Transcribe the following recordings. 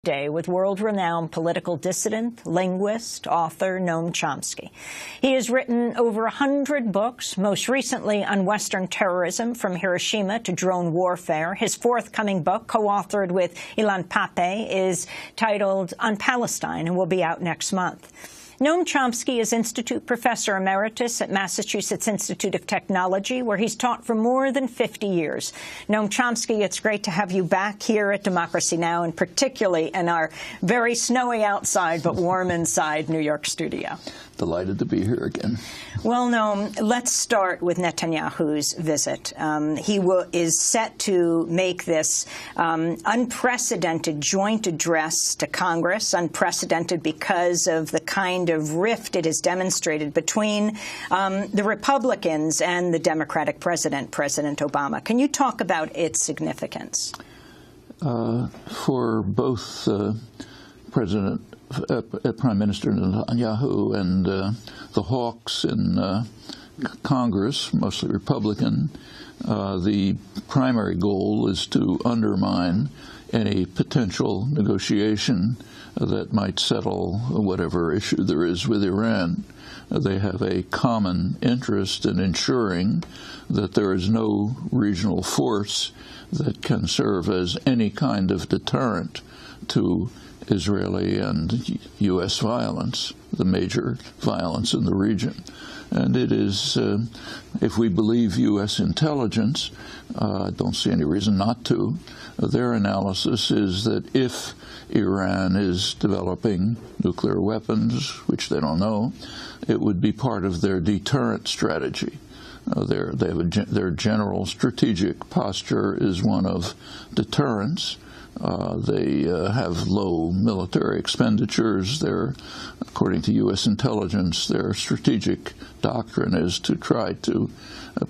Day with world-renowned political dissident, linguist, author Noam Chomsky. He has written over 100 books, most recently on Western terrorism from Hiroshima to drone warfare. His forthcoming book, co-authored with Ilan Pappé, is titled On Palestine and will be out next month. Noam Chomsky is Institute Professor Emeritus at Massachusetts Institute of Technology, where he's taught for more than 50 years. Noam Chomsky, it's great to have you back here at Democracy Now!, and particularly in our very snowy outside but warm inside New York studio. Delighted to be here again. Well, Noam, let's start with Netanyahu's visit. He is set to make this unprecedented joint address to Congress, unprecedented because of the kind of rift it has demonstrated between the Republicans and the Democratic president, President Obama. Can you talk about its significance? For both Prime Minister Netanyahu and the hawks in Congress, mostly Republican, the primary goal is to undermine any potential negotiation that might settle whatever issue there is with Iran. They have a common interest in ensuring that there is no regional force that can serve as any kind of deterrent to Israeli and U.S. violence, the major violence in the region. And it is, if we believe U.S. intelligence, I don't see any reason not to, their analysis is that if Iran is developing nuclear weapons, which they don't know, it would be part of their deterrent strategy. Their general strategic posture is one of deterrence. They have low military expenditures. According to U.S. intelligence, their strategic doctrine is to try to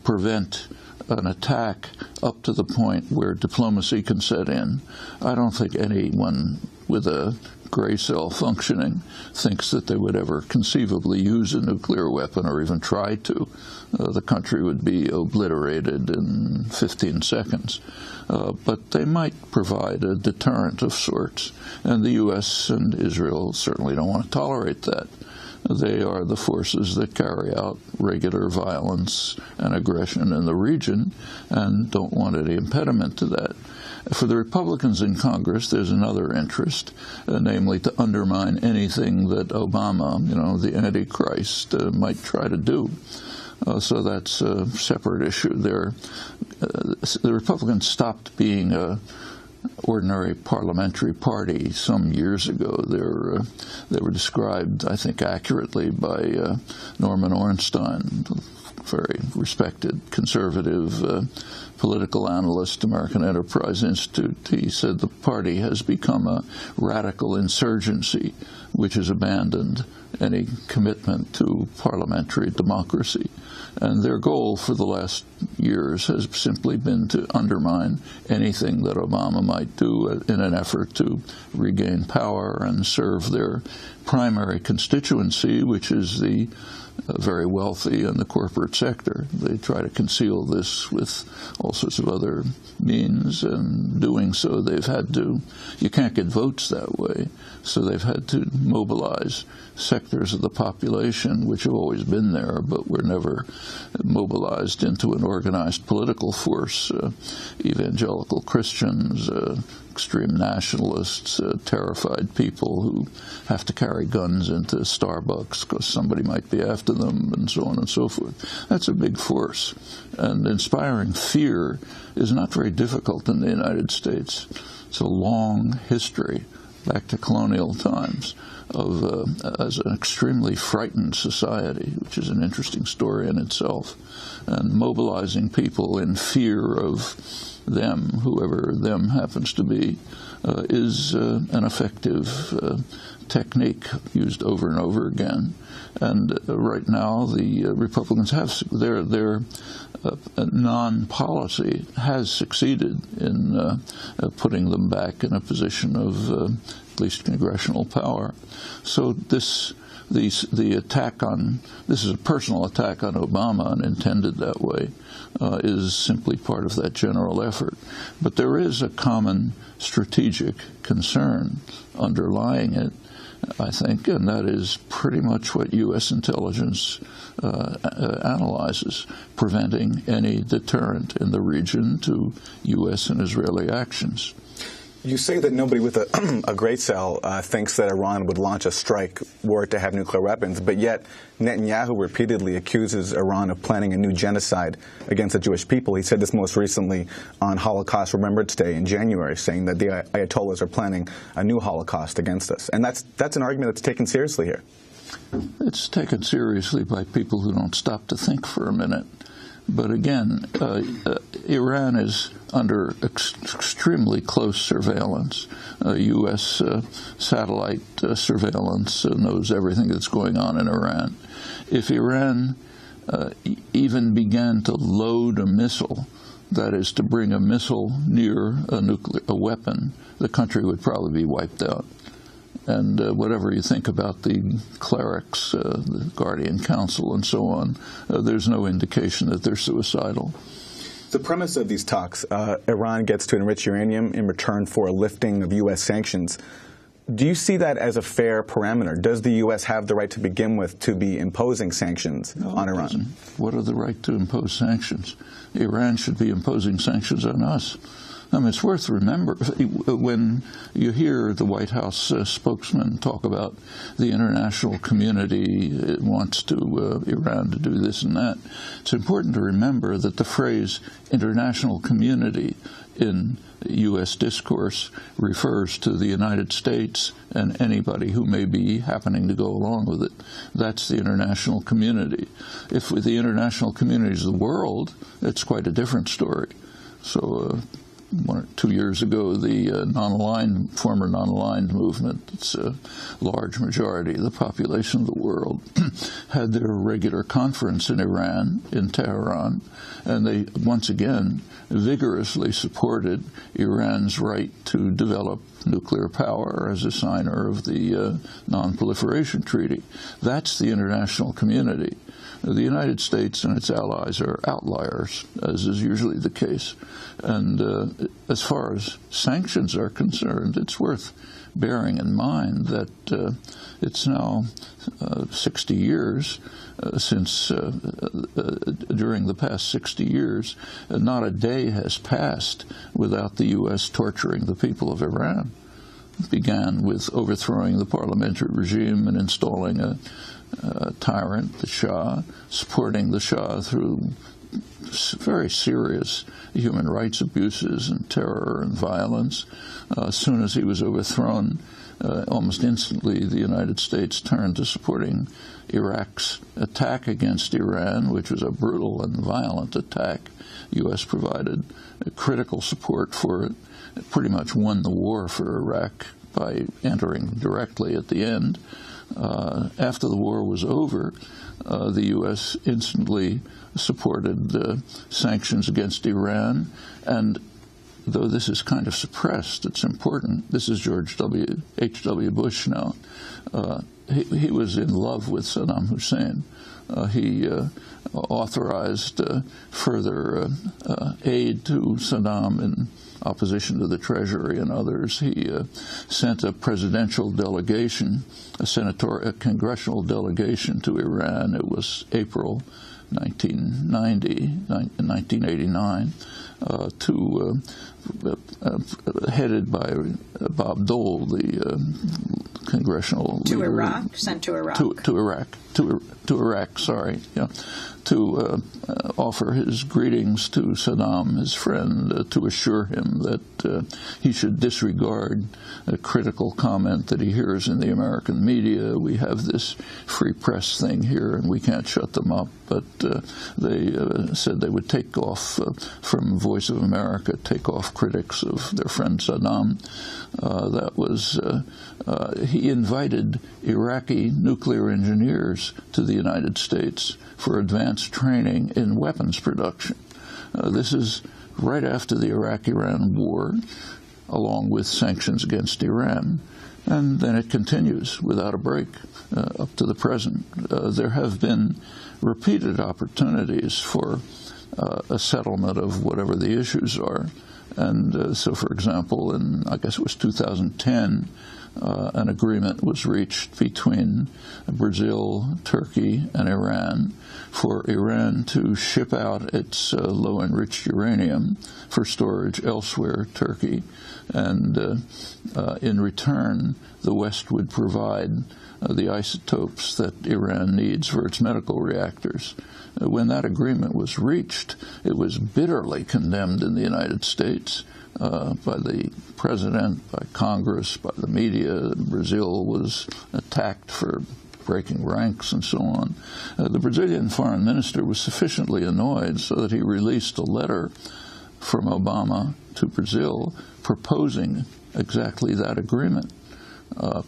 prevent an attack up to the point where diplomacy can set in. I don't think anyone with a gray cell functioning thinks that they would ever conceivably use a nuclear weapon or even try to. The country would be obliterated in 15 seconds. But they might provide a deterrent of sorts, and the U.S. and Israel certainly don't want to tolerate that. They are the forces that carry out regular violence and aggression in the region and don't want any impediment to that. For the Republicans in Congress, there's another interest, namely to undermine anything that Obama, the Antichrist, might try to do. So that's a separate issue there. The Republicans stopped being an ordinary parliamentary party some years ago. They were described, I think, accurately by Norman Ornstein, very respected conservative political analyst, American Enterprise Institute. He said the party has become a radical insurgency, which has abandoned any commitment to parliamentary democracy. And their goal for the last years has simply been to undermine anything that Obama might do in an effort to regain power and serve their primary constituency, which is the very wealthy and the corporate sector. They try to conceal this with all sorts of other means, and doing so they've had to, you can't get votes that way, so they've had to mobilize sectors of the population which have always been there but were never mobilized into an organized political force. Evangelical Christians, extreme nationalists, terrified people who have to carry guns into Starbucks because somebody might be after them, and so on and so forth. That's a big force. And inspiring fear is not very difficult in the United States. It's a long history, back to colonial times, of as an extremely frightened society, which is an interesting story in itself. And mobilizing people in fear of them, whoever them happens to be, is an effective technique used over and over again. And right now, the Republicans have their non-policy has succeeded in putting them back in a position of at least congressional power. So this the attack on, this is a personal attack on Obama and intended that way, is simply part of that general effort. But there is a common strategic concern underlying it, I think, and that is pretty much what U.S. intelligence analyzes, preventing any deterrent in the region to U.S. and Israeli actions. You say that nobody with a great cell thinks that Iran would launch a strike were it to have nuclear weapons, but yet Netanyahu repeatedly accuses Iran of planning a new genocide against the Jewish people. He said this most recently on Holocaust Remembrance Day in January, saying that the Ayatollahs are planning a new Holocaust against us. And that's an argument that's taken seriously here. It's taken seriously by people who don't stop to think for a minute. But again, Iran is under extremely close surveillance. U.S. Satellite surveillance knows everything that's going on in Iran. If Iran even began to load a missile, that is, to bring a missile near a weapon, the country would probably be wiped out. And whatever you think about the clerics, the Guardian Council, and so on, there's no indication that they're suicidal. The premise of these talks, Iran gets to enrich uranium in return for a lifting of U.S. sanctions. Do you see that as a fair parameter? Does the U.S. have the right to begin with to be imposing sanctions on Iran? Doesn't. What are the right to impose sanctions? Iran should be imposing sanctions on us. I mean, it's worth remembering when you hear the White House spokesman talk about the international community, it wants Iran to do this and that. It's important to remember that the phrase international community in U.S. discourse refers to the United States and anybody who may be happening to go along with it. That's the international community. If the international community is the world, it's quite a different story. So 1 or 2 years ago, the former non-aligned movement, it's a large majority of the population of the world, had their regular conference in Iran, in Tehran, and they once again vigorously supported Iran's right to develop nuclear power as a signer of the Non-Proliferation Treaty. That's the international community. The United States and its allies are outliers, as is usually the case. And as far as sanctions are concerned, it's worth bearing in mind that it's now 60 years since, during the past 60 years, not a day has passed without the U.S. torturing the people of Iran. It began with overthrowing the parliamentary regime and installing a tyrant, the Shah, supporting the Shah through very serious human rights abuses and terror and violence. As soon as he was overthrown, almost instantly the United States turned to supporting Iraq's attack against Iran, which was a brutal and violent attack. The U.S. provided critical support for it. It pretty much won the war for Iraq by entering directly at the end. After the war was over, the U.S. instantly supported sanctions against Iran, and though this is kind of suppressed, it's important. This is George H.W. Bush now. He was in love with Saddam Hussein. He authorized further aid to Saddam in opposition to the Treasury and others. He sent a presidential delegation, a congressional delegation to Iran. It was April 1989, headed by Bob Dole, the congressional to leader. Iraq, sent to Iraq. To Iraq, sorry. Yeah. To offer his greetings to Saddam, his friend, to assure him that he should disregard a critical comment that he hears in the American media. We have this free press thing here, and we can't shut them up. But they said they would take off from Voice of America, take off critics of their friend Saddam. He invited Iraqi nuclear engineers to the United States for advanced training in weapons production. This is right after the Iraq-Iran war, along with sanctions against Iran. And then it continues without a break up to the present. There have been repeated opportunities for a settlement of whatever the issues are. And so, for example, in, I guess it was 2010, an agreement was reached between Brazil, Turkey, and Iran for Iran to ship out its low-enriched uranium for storage elsewhere, Turkey, and in return, the West would provide the isotopes that Iran needs for its medical reactors. When that agreement was reached, it was bitterly condemned in the United States by the president, by Congress, by the media. Brazil was attacked for breaking ranks and so on. The Brazilian foreign minister was sufficiently annoyed so that he released a letter from Obama to Brazil proposing exactly that agreement,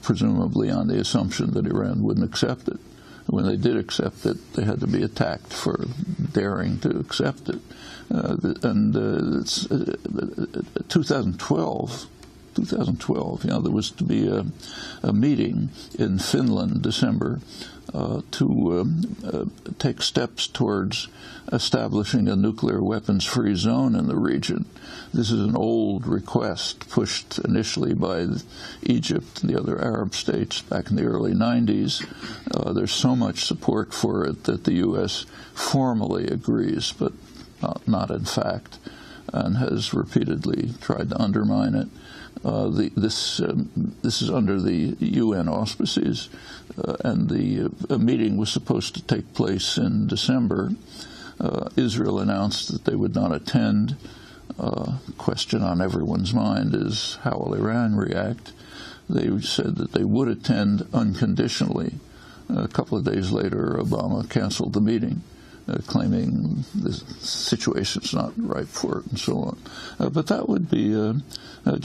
presumably on the assumption that Iran wouldn't accept it. When they did accept it, they had to be attacked for daring to accept it. It's 2012, there was to be a meeting in Finland, December, to take steps towards establishing a nuclear weapons-free zone in the region. This is an old request pushed initially by Egypt and the other Arab states back in the early 90s. There's so much support for it that the U.S. formally agrees, but not in fact, and has repeatedly tried to undermine it. This is under the UN auspices, and the meeting was supposed to take place in December. Israel announced that they would not attend. Question on everyone's mind is, how will Iran react? They said that they would attend unconditionally. A couple of days later, Obama canceled the meeting, claiming the situation's not right for it and so on. But that would be,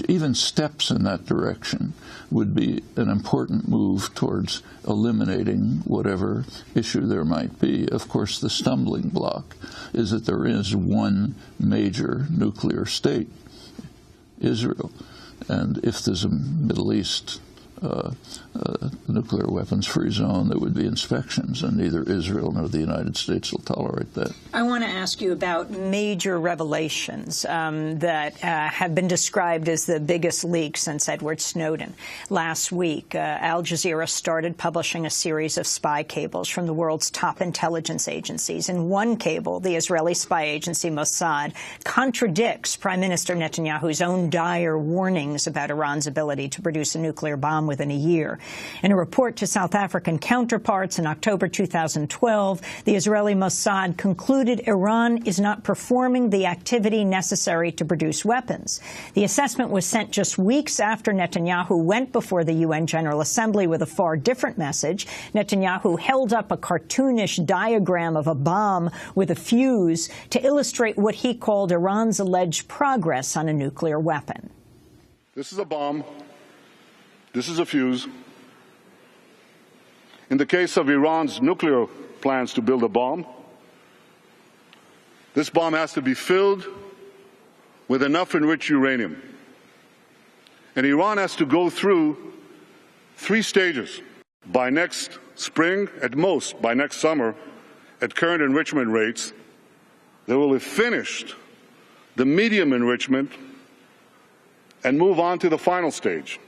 even steps in that direction would be an important move towards eliminating whatever issue there might be. Of course, the stumbling block is that there is one major nuclear state, Israel. And if there's a Middle East nuclear weapons-free zone, there would be inspections, and neither Israel nor the United States will tolerate that. I want to ask you about major revelations that have been described as the biggest leak since Edward Snowden. Last week, Al Jazeera started publishing a series of spy cables from the world's top intelligence agencies. In one cable, the Israeli spy agency Mossad contradicts Prime Minister Netanyahu's own dire warnings about Iran's ability to produce a nuclear bomb within a year. In a report to South African counterparts in October 2012, the Israeli Mossad concluded Iran is not performing the activity necessary to produce weapons. The assessment was sent just weeks after Netanyahu went before the UN General Assembly with a far different message. Netanyahu held up a cartoonish diagram of a bomb with a fuse to illustrate what he called Iran's alleged progress on a nuclear weapon. This is a bomb. This is a fuse. In the case of Iran's nuclear plans to build a bomb, this bomb has to be filled with enough enriched uranium. And Iran has to go through 3 stages. By next spring, at most by next summer, at current enrichment rates, they will have finished the medium enrichment and move on to the final stage.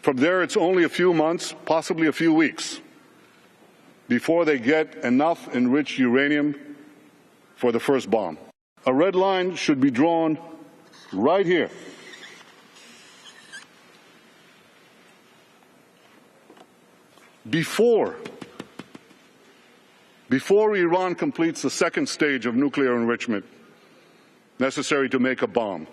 From there, it's only a few months, possibly a few weeks, before they get enough enriched uranium for the first bomb. A red line should be drawn right here. Before Iran completes the second stage of nuclear enrichment necessary to make a bomb.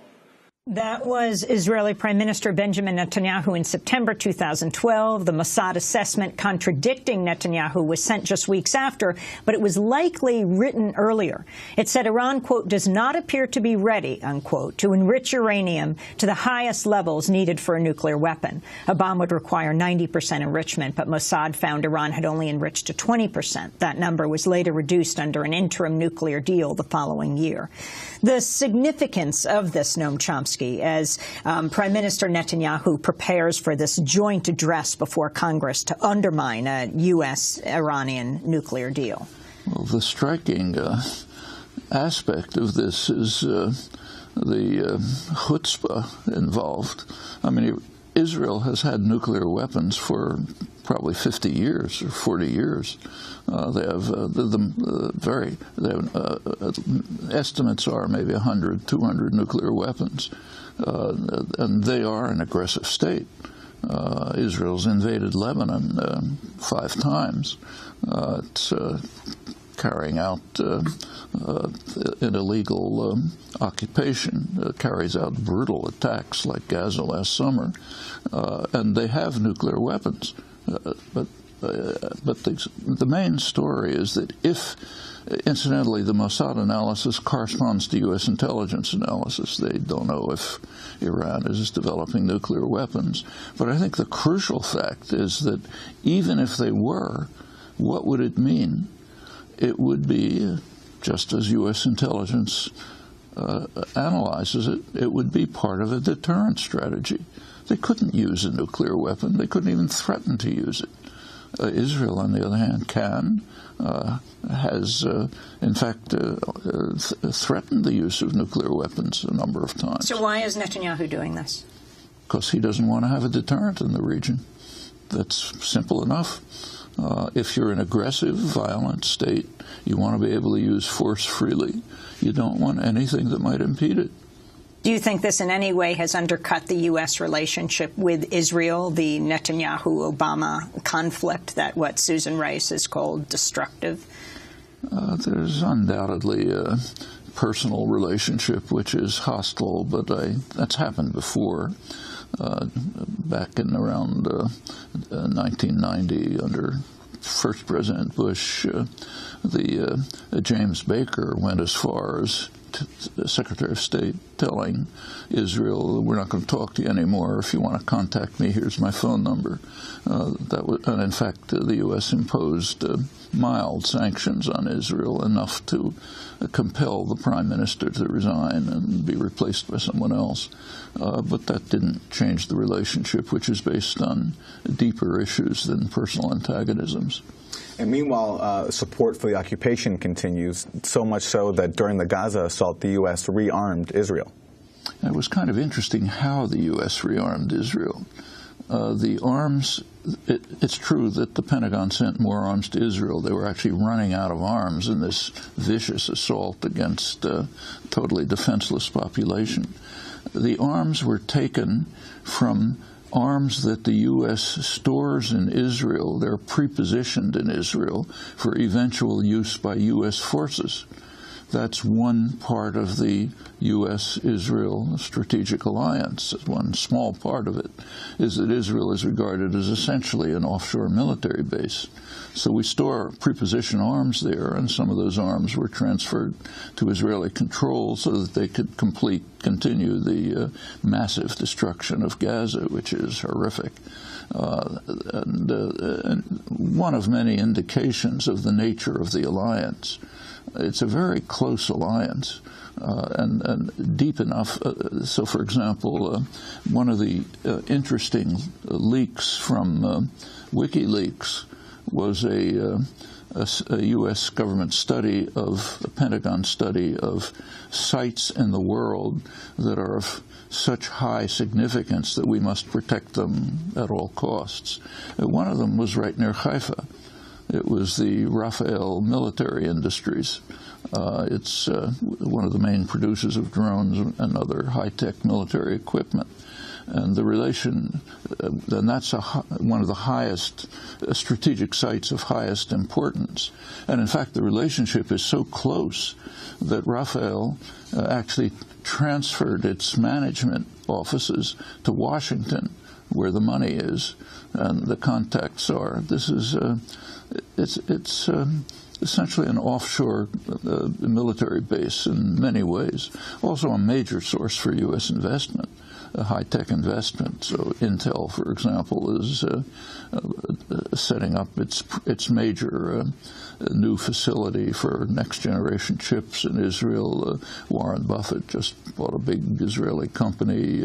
That was Israeli Prime Minister Benjamin Netanyahu in September 2012. The Mossad assessment contradicting Netanyahu was sent just weeks after, but it was likely written earlier. It said Iran, quote, does not appear to be ready, unquote, to enrich uranium to the highest levels needed for a nuclear weapon. A bomb would require 90% enrichment, but Mossad found Iran had only enriched to 20%. That number was later reduced under an interim nuclear deal the following year. The significance of this, Noam Chomsky, Chomsky as Prime Minister Netanyahu prepares for this joint address before Congress to undermine a U.S.-Iranian nuclear deal? Well, the striking aspect of this is the chutzpah involved. I mean, Israel has had nuclear weapons for probably 50 years or 40 years. They have estimates are maybe 100, 200 nuclear weapons, and they are an aggressive state. Israel's invaded Lebanon 5 times. It's carrying out an illegal occupation, carries out brutal attacks like Gaza last summer, and they have nuclear weapons. But the main story is that if, incidentally, the Mossad analysis corresponds to U.S. intelligence analysis. They don't know if Iran is developing nuclear weapons. But I think the crucial fact is that even if they were, what would it mean? It would be, just as U.S. intelligence analyzes it, it would be part of a deterrent strategy. They couldn't use a nuclear weapon. They couldn't even threaten to use it. Israel, on the other hand, has, in fact, threatened the use of nuclear weapons a number of times. So why is Netanyahu doing this? Because he doesn't want to have a deterrent in the region. That's simple enough. If you're an aggressive, violent state, you want to be able to use force freely. You don't want anything that might impede it. Do you think this in any way has undercut the U.S. relationship with Israel, the Netanyahu-Obama conflict, that what Susan Rice has called destructive? There's undoubtedly a personal relationship which is hostile, but that's happened before. Back in around 1990, under first President Bush, James Baker went as far as Secretary of State telling Israel, we're not going to talk to you anymore. If you want to contact me, here's my phone number. And in fact, the U.S. imposed mild sanctions on Israel, enough to compel the prime minister to resign and be replaced by someone else. But that didn't change the relationship, which is based on deeper issues than personal antagonisms. And meanwhile, support for the occupation continues, so much so that during the Gaza assault, the U.S. rearmed Israel. It was kind of interesting how the U.S. rearmed Israel. The arms, it's true that the Pentagon sent more arms to Israel. They were actually running out of arms in this vicious assault against a totally defenseless population. The arms were taken from arms that the U.S. stores in Israel. They're prepositioned in Israel for eventual use by U.S. forces. That's one part of the U.S.-Israel strategic alliance. One small part of it is that Israel is regarded as essentially an offshore military base. So we store preposition arms there, and some of those arms were transferred to Israeli control so that they could continue the massive destruction of Gaza, which is horrific. And one of many indications of the nature of the alliance. It's a very close alliance and deep enough. So, for example, one of the interesting leaks from WikiLeaks was a U.S. government study a Pentagon study of sites in the world that are of such high significance that we must protect them at all costs. One of them was right near Haifa. It was the Rafael Military Industries. It's one of the main producers of drones and other high-tech military equipment. And the relation, and that's one of the highest strategic sites of highest importance. And in fact, the relationship is so close that Rafael actually transferred its management offices to Washington, where the money is and the contacts are. This is it's essentially an offshore military base in many ways, also a major source for U.S. investment. high-tech investment. So Intel, for example, is setting up its major new facility for next-generation chips in Israel. Warren Buffett just bought a big Israeli company.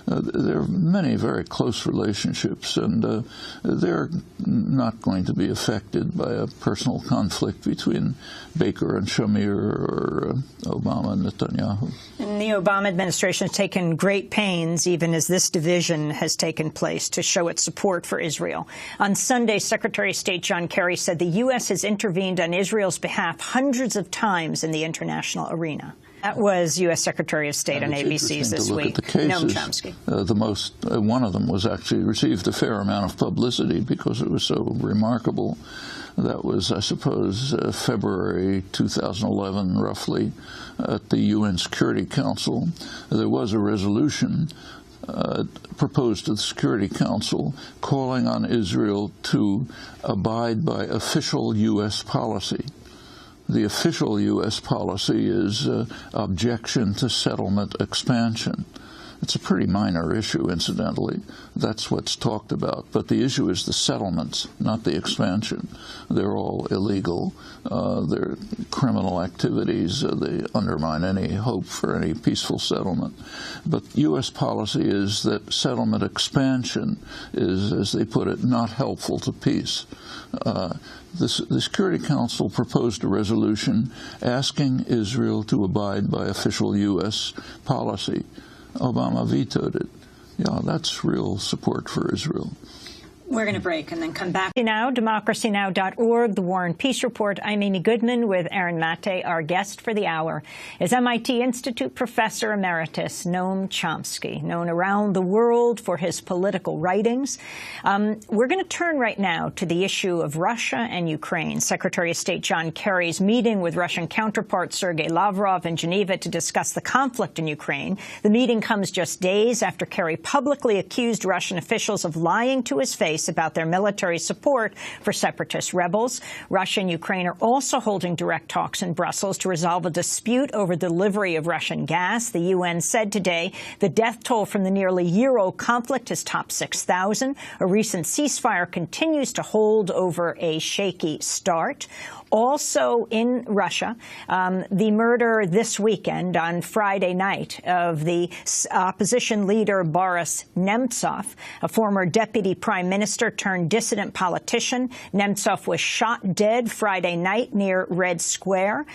There are many very close relationships, and they're not going to be affected by a personal conflict between Baker and Shamir or Obama and Netanyahu. And the Obama administration has taken great pains, even as this division has taken place, to show its support for Israel. On Sunday, Secretary of State John Kerry said the U.S. has intervened on Israel's behalf hundreds of times in the international arena. That was U.S. Secretary of State on ABC's This Week, Noam Chomsky. One of them was actually received a fair amount of publicity because it was so remarkable. That was, I suppose, February 2011, roughly, at the UN Security Council. There was a resolution proposed to the Security Council calling on Israel to abide by official U.S. policy. The official U.S. policy is objection to settlement expansion. It's a pretty minor issue, incidentally. That's what's talked about. But the issue is the settlements, not the expansion. They're all illegal. They're criminal activities. They undermine any hope for any peaceful settlement. But U.S. policy is that settlement expansion is, as they put it, not helpful to peace. The Security Council proposed a resolution asking Israel to abide by official U.S. policy. Obama vetoed it. Yeah, that's real support for Israel. We're going to break and then come back. Now, democracynow.org, the War and Peace Report. I'm Amy Goodman with Aaron Mate. Our guest for the hour is MIT Institute Professor Emeritus Noam Chomsky, known around the world for his political writings. We're going to turn right now to the issue of Russia and Ukraine. Secretary of State John Kerry's meeting with Russian counterpart Sergei Lavrov in Geneva to discuss the conflict in Ukraine. The meeting comes just days after Kerry publicly accused Russian officials of lying to his face about their military support for separatist rebels. Russia and Ukraine are also holding direct talks in Brussels to resolve a dispute over delivery of Russian gas. The UN said today the death toll from the nearly year-old conflict has topped 6,000. A recent ceasefire continues to hold over a shaky start. Also in Russia, the murder this weekend on Friday night of the opposition leader Boris Nemtsov, a former deputy prime minister turned dissident politician. Nemtsov was shot dead Friday night near Red Square.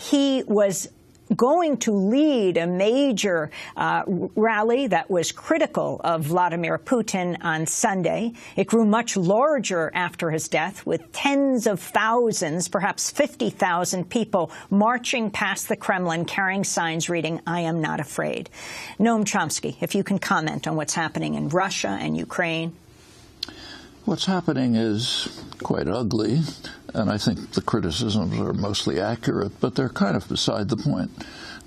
He was going to lead a major rally that was critical of Vladimir Putin on Sunday. It grew much larger after his death, with tens of thousands, perhaps 50,000 people marching past the Kremlin carrying signs reading, "I am not afraid." Noam Chomsky, if you can comment on what's happening in Russia and Ukraine. What's happening is quite ugly, and I think the criticisms are mostly accurate, but they're kind of beside the point.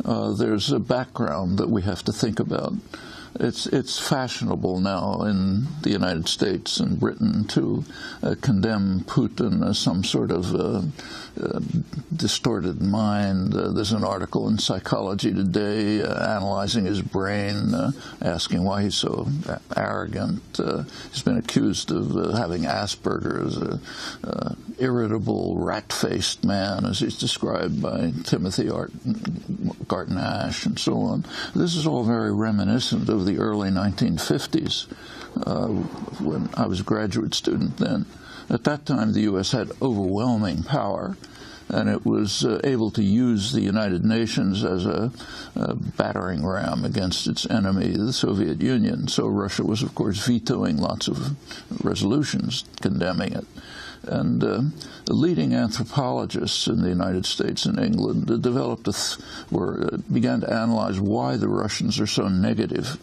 There's a background that we have to think about. It's fashionable now in the United States and Britain to condemn Putin as some sort of distorted mind. There's an article in Psychology Today analyzing his brain, asking why he's so arrogant. He's been accused of having Asperger's, irritable, rat-faced man, as he's described by Timothy Garton Ash, and so on. This is all very reminiscent of the early 1950s, when I was a graduate student then. At that time, the U.S. had overwhelming power, and it was able to use the United Nations as a battering ram against its enemy, the Soviet Union. So Russia was, of course, vetoing lots of resolutions condemning it. And the leading anthropologists in the United States and England began to analyze why the Russians are so negative.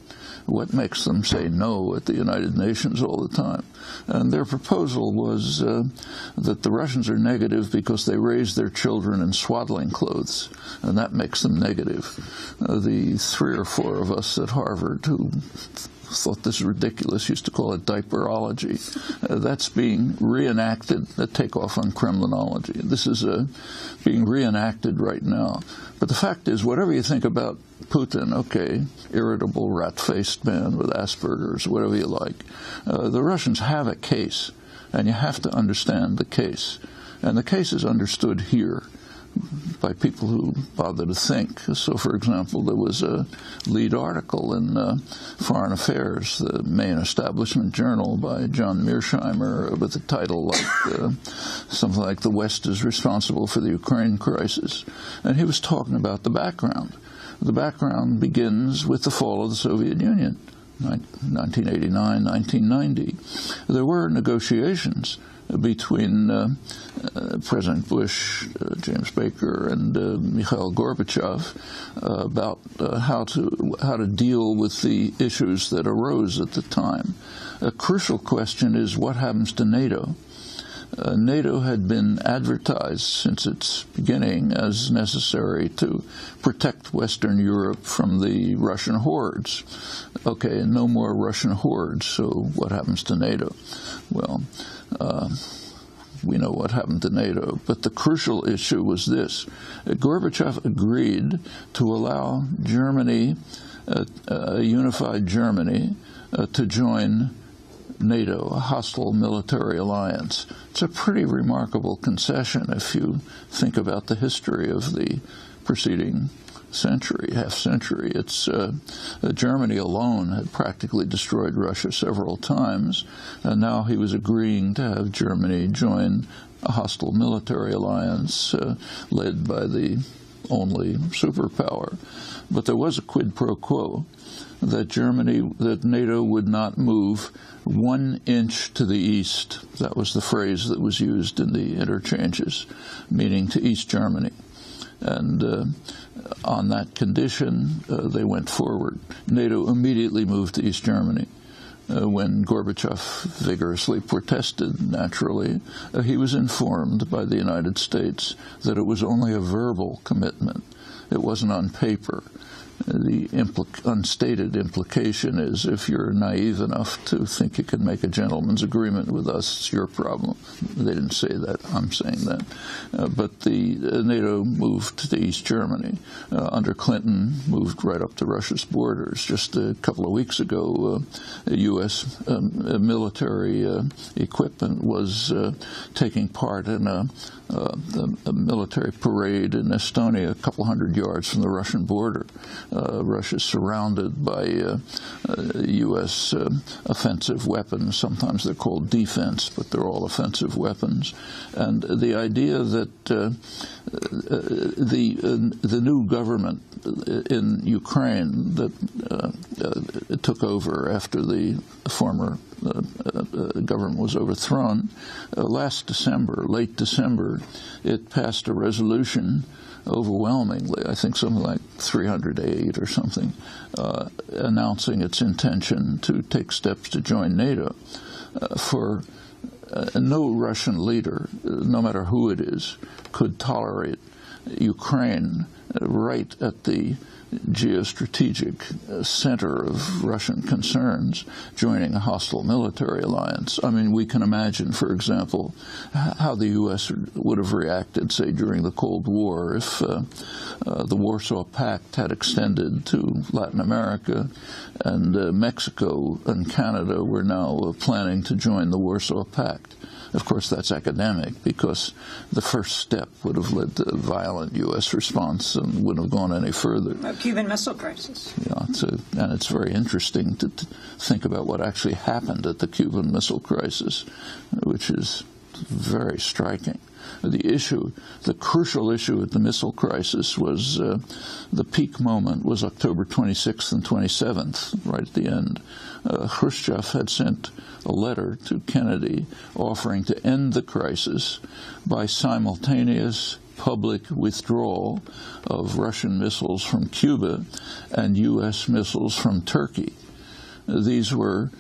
What makes them say no at the United Nations all the time? And their proposal was that the Russians are negative because they raise their children in swaddling clothes, and that makes them negative. The 3 or 4 of us at Harvard who thought this was ridiculous, used to call it diaperology. That's being reenacted, the takeoff on Kremlinology. This is being reenacted right now. But the fact is, whatever you think about Putin, okay, irritable, rat-faced man with Asperger's, whatever you like, the Russians have a case, and you have to understand the case. And the case is understood here by people who bother to think. So, for example, there was a lead article in Foreign Affairs, the main establishment journal, by John Mearsheimer with a title like something like "The West is Responsible for the Ukraine Crisis." And he was talking about the background. The background begins with the fall of the Soviet Union, 1989, 1990. There were negotiations between President Bush, James Baker, and Mikhail Gorbachev about how to deal with the issues that arose at the time. A crucial question is what happens to NATO. NATO had been advertised since its beginning as necessary to protect Western Europe from the Russian hordes. Okay, no more Russian hordes, so what happens to NATO? Well, we know what happened to NATO, but the crucial issue was this. Gorbachev agreed to allow Germany, a unified Germany, to join NATO, a hostile military alliance. It's a pretty remarkable concession if you think about the history of the preceding century, half-century. It's Germany alone had practically destroyed Russia several times, and now he was agreeing to have Germany join a hostile military alliance led by the only superpower. But there was a quid pro quo that NATO would not move 1 inch to the east. That was the phrase that was used in the interchanges, meaning to East Germany. And on that condition, they went forward. NATO immediately moved to East Germany. When Gorbachev vigorously protested, naturally, he was informed by the United States that it was only a verbal commitment. It wasn't on paper. The unstated implication is if you're naive enough to think you can make a gentleman's agreement with us, it's your problem. They didn't say that. I'm saying that. But the NATO moved to East Germany. Under Clinton, moved right up to Russia's borders. Just a couple of weeks ago, U.S. Military equipment was taking part in a military parade in Estonia, a couple hundred yards from the Russian border. Russia is surrounded by U.S. offensive weapons. Sometimes they're called defense, but they're all offensive weapons. And the idea that the new government in Ukraine that took over after the former government was overthrown, last December, late December, it passed a resolution overwhelmingly, I think something like 308 or something, announcing its intention to take steps to join NATO. For no Russian leader, no matter who it is, could tolerate Ukraine right at the geostrategic center of Russian concerns joining a hostile military alliance. I mean, we can imagine, for example, how the U.S. would have reacted, say, during the Cold War if the Warsaw Pact had extended to Latin America and Mexico and Canada were now planning to join the Warsaw Pact. Of course, that's academic because the first step would have led to a violent U.S. response and wouldn't have gone any further. A Cuban Missile Crisis. Yeah, and it's very interesting to think about what actually happened at the Cuban Missile Crisis, which is very striking. The crucial issue at the missile crisis was the peak moment was October 26th and 27th, right at the end. Khrushchev had sent a letter to Kennedy offering to end the crisis by simultaneous public withdrawal of Russian missiles from Cuba and U.S. missiles from Turkey. These were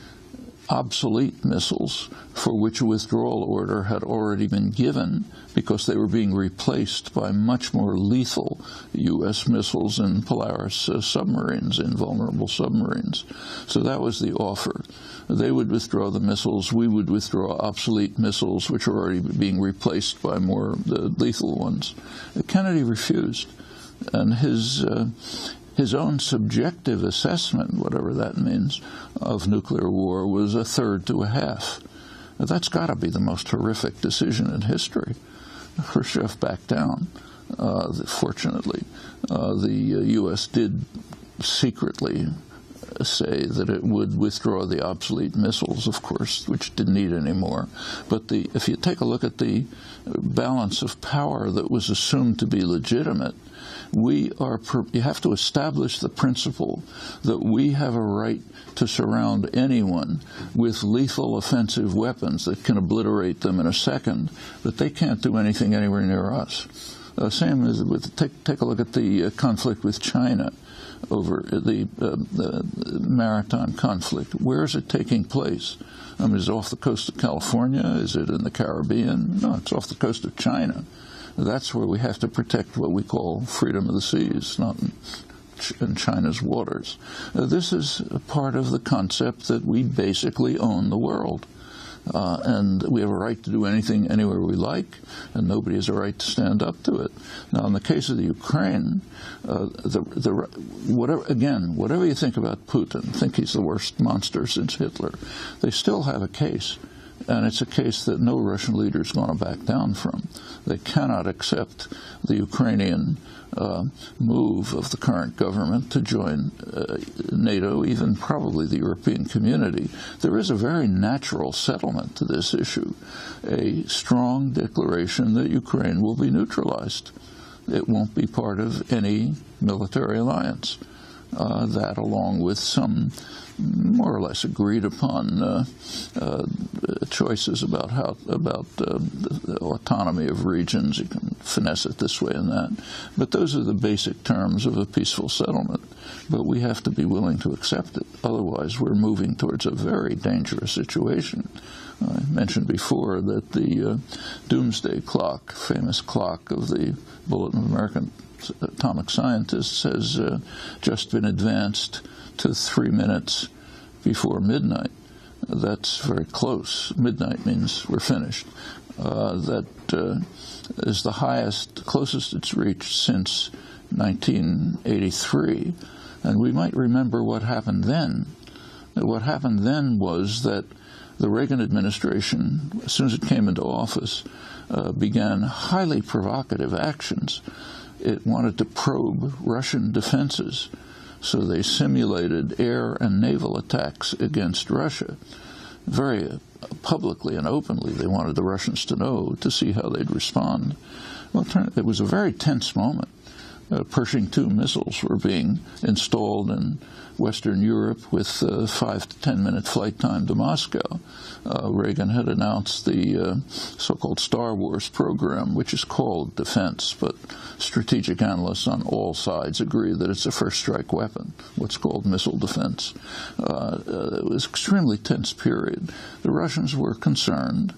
obsolete missiles for which a withdrawal order had already been given because they were being replaced by much more lethal U.S. missiles in Polaris submarines, invulnerable submarines. So that was the offer. They would withdraw the missiles. We would withdraw obsolete missiles, which were already being replaced by more lethal ones. Kennedy refused, and his own subjective assessment, whatever that means, of nuclear war was a third to a half. That's got to be the most horrific decision in history. Khrushchev backed down, fortunately. The U.S. did secretly say that it would withdraw the obsolete missiles, of course, which didn't need any more. But if you take a look at the balance of power that was assumed to be legitimate, you have to establish the principle that we have a right to surround anyone with lethal offensive weapons that can obliterate them in a second, but they can't do anything anywhere near us. Same as take a look at the conflict with China over the maritime conflict. Where is it taking place? I mean, is it off the coast of California? Is it in the Caribbean? No, it's off the coast of China. That's where we have to protect what we call freedom of the seas, not in China's waters. This is a part of the concept that we basically own the world. And we have a right to do anything anywhere we like, and nobody has a right to stand up to it. Now, in the case of the Ukraine, whatever you think about Putin, think he's the worst monster since Hitler, they still have a case. And it's a case that no Russian leader is going to back down from. They cannot accept the Ukrainian move of the current government to join NATO, even probably the European community. There is a very natural settlement to this issue, a strong declaration that Ukraine will be neutralized. It won't be part of any military alliance. That, along with some more or less agreed upon choices about the autonomy of regions. You can finesse it this way and that. But those are the basic terms of a peaceful settlement. But we have to be willing to accept it. Otherwise, we're moving towards a very dangerous situation. I mentioned before that the doomsday clock, famous clock of the Bulletin of American Atomic Scientists, has just been advanced to 3 minutes before midnight. That's very close. Midnight means we're finished. That is the closest it's reached since 1983. And we might remember what happened then. What happened then was that the Reagan administration, as soon as it came into office, began highly provocative actions. It wanted to probe Russian defenses. So they simulated air and naval attacks against Russia. Very publicly and openly, they wanted the Russians to know, to see how they'd respond. Well, it was a very tense moment. Pershing II missiles were being installed in Western Europe with 5 to 10 minute flight time to Moscow. Reagan had announced the so-called Star Wars program, which is called defense, but strategic analysts on all sides agree that it's a first strike weapon, what's called missile defense. It was an extremely tense period. The Russians were concerned.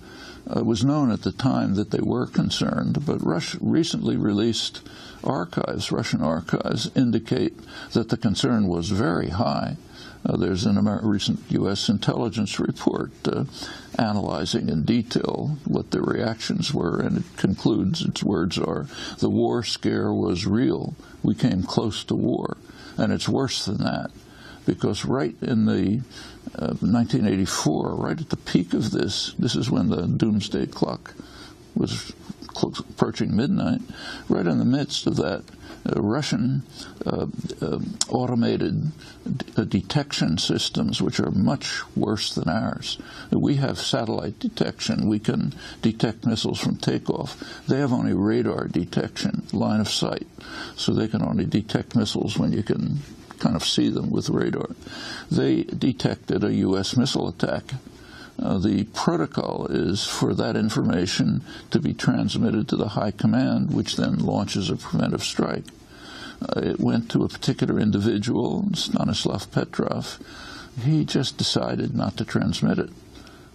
It was known at the time that they were concerned, but recently released Russian archives, indicate that the concern was very high. There's a recent U.S. intelligence report analyzing in detail what the reactions were, and it concludes, its words are, the war scare was real. We came close to war. And it's worse than that, because right in the 1984, right at the peak of this is when the doomsday clock was approaching midnight, right in the midst of that, Russian automated detection systems, which are much worse than ours. We have satellite detection. We can detect missiles from takeoff. They have only radar detection, line of sight. So they can only detect missiles when you can kind of see them with radar. They detected a U.S. missile attack. The protocol is for that information to be transmitted to the high command, which then launches a preventive strike. It went to a particular individual, Stanislav Petrov, He just decided not to transmit it.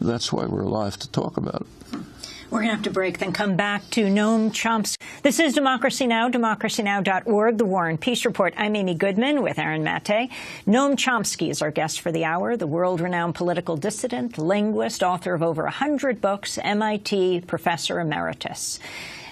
That's why we're alive to talk about it. We're going to have to break, then come back to Noam Chomsky. This is Democracy Now!, democracynow.org, The War and Peace Report. I'm Amy Goodman with Aaron Mate. Noam Chomsky is our guest for the hour, the world-renowned political dissident, linguist, author of over 100 books, MIT professor emeritus.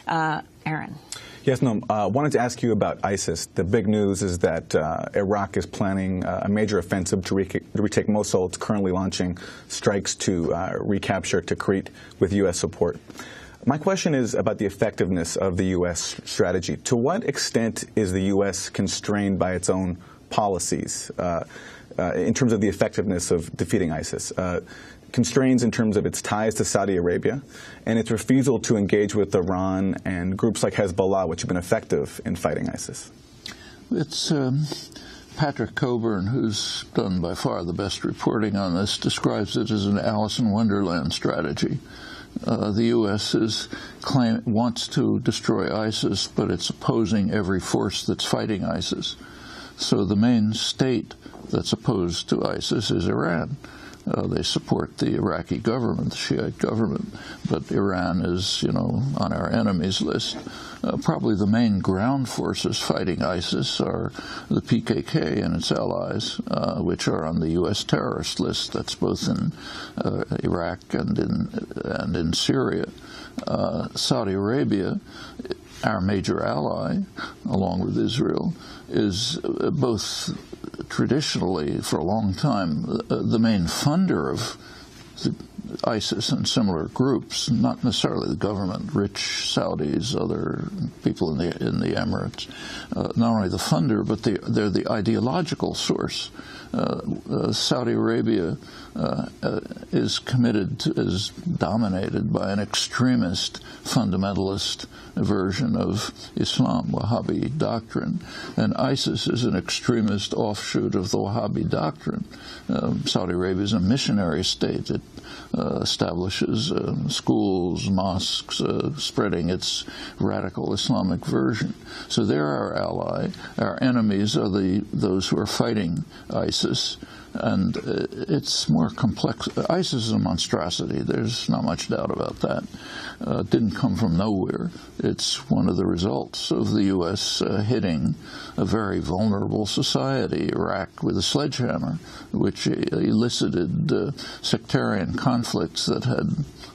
Aaron. Yes, Noam. I wanted to ask you about ISIS. The big news is that Iraq is planning a major offensive to retake Mosul. It's currently launching strikes to recapture Tikrit with U.S. support. My question is about the effectiveness of the U.S. strategy. To what extent is the U.S. constrained by its own policies in terms of the effectiveness of defeating ISIS? Constraints in terms of its ties to Saudi Arabia and its refusal to engage with Iran and groups like Hezbollah, which have been effective in fighting ISIS. It's Patrick Coburn, who's done by far the best reporting on this, describes it as an Alice in Wonderland strategy. The U.S. wants to destroy ISIS, but it's opposing every force that's fighting ISIS. So the main state that's opposed to ISIS is Iran. They support the Iraqi government, the Shiite government, but Iran is, on our enemies list. Probably the main ground forces fighting ISIS are the PKK and its allies, which are on the U.S. terrorist list. That's both in Iraq and in Syria. Saudi Arabia, our major ally, along with Israel, is both traditionally, for a long time, the main funder of ISIS and similar groups, not necessarily the government, rich Saudis, other people in the Emirates. Not only the funder, but they're the ideological source. Saudi Arabia is dominated by an extremist, fundamentalist version of Islam, Wahhabi doctrine, and ISIS is an extremist offshoot of the Wahhabi doctrine. Saudi Arabia is a missionary state. It establishes schools, mosques, spreading its radical Islamic version. So they're our ally. Our enemies are those who are fighting ISIS. And it's more complex. ISIS is a monstrosity. There's not much doubt about that. It didn't come from nowhere. It's one of the results of the U.S. Hitting a very vulnerable society, Iraq, with a sledgehammer, which elicited sectarian conflicts that had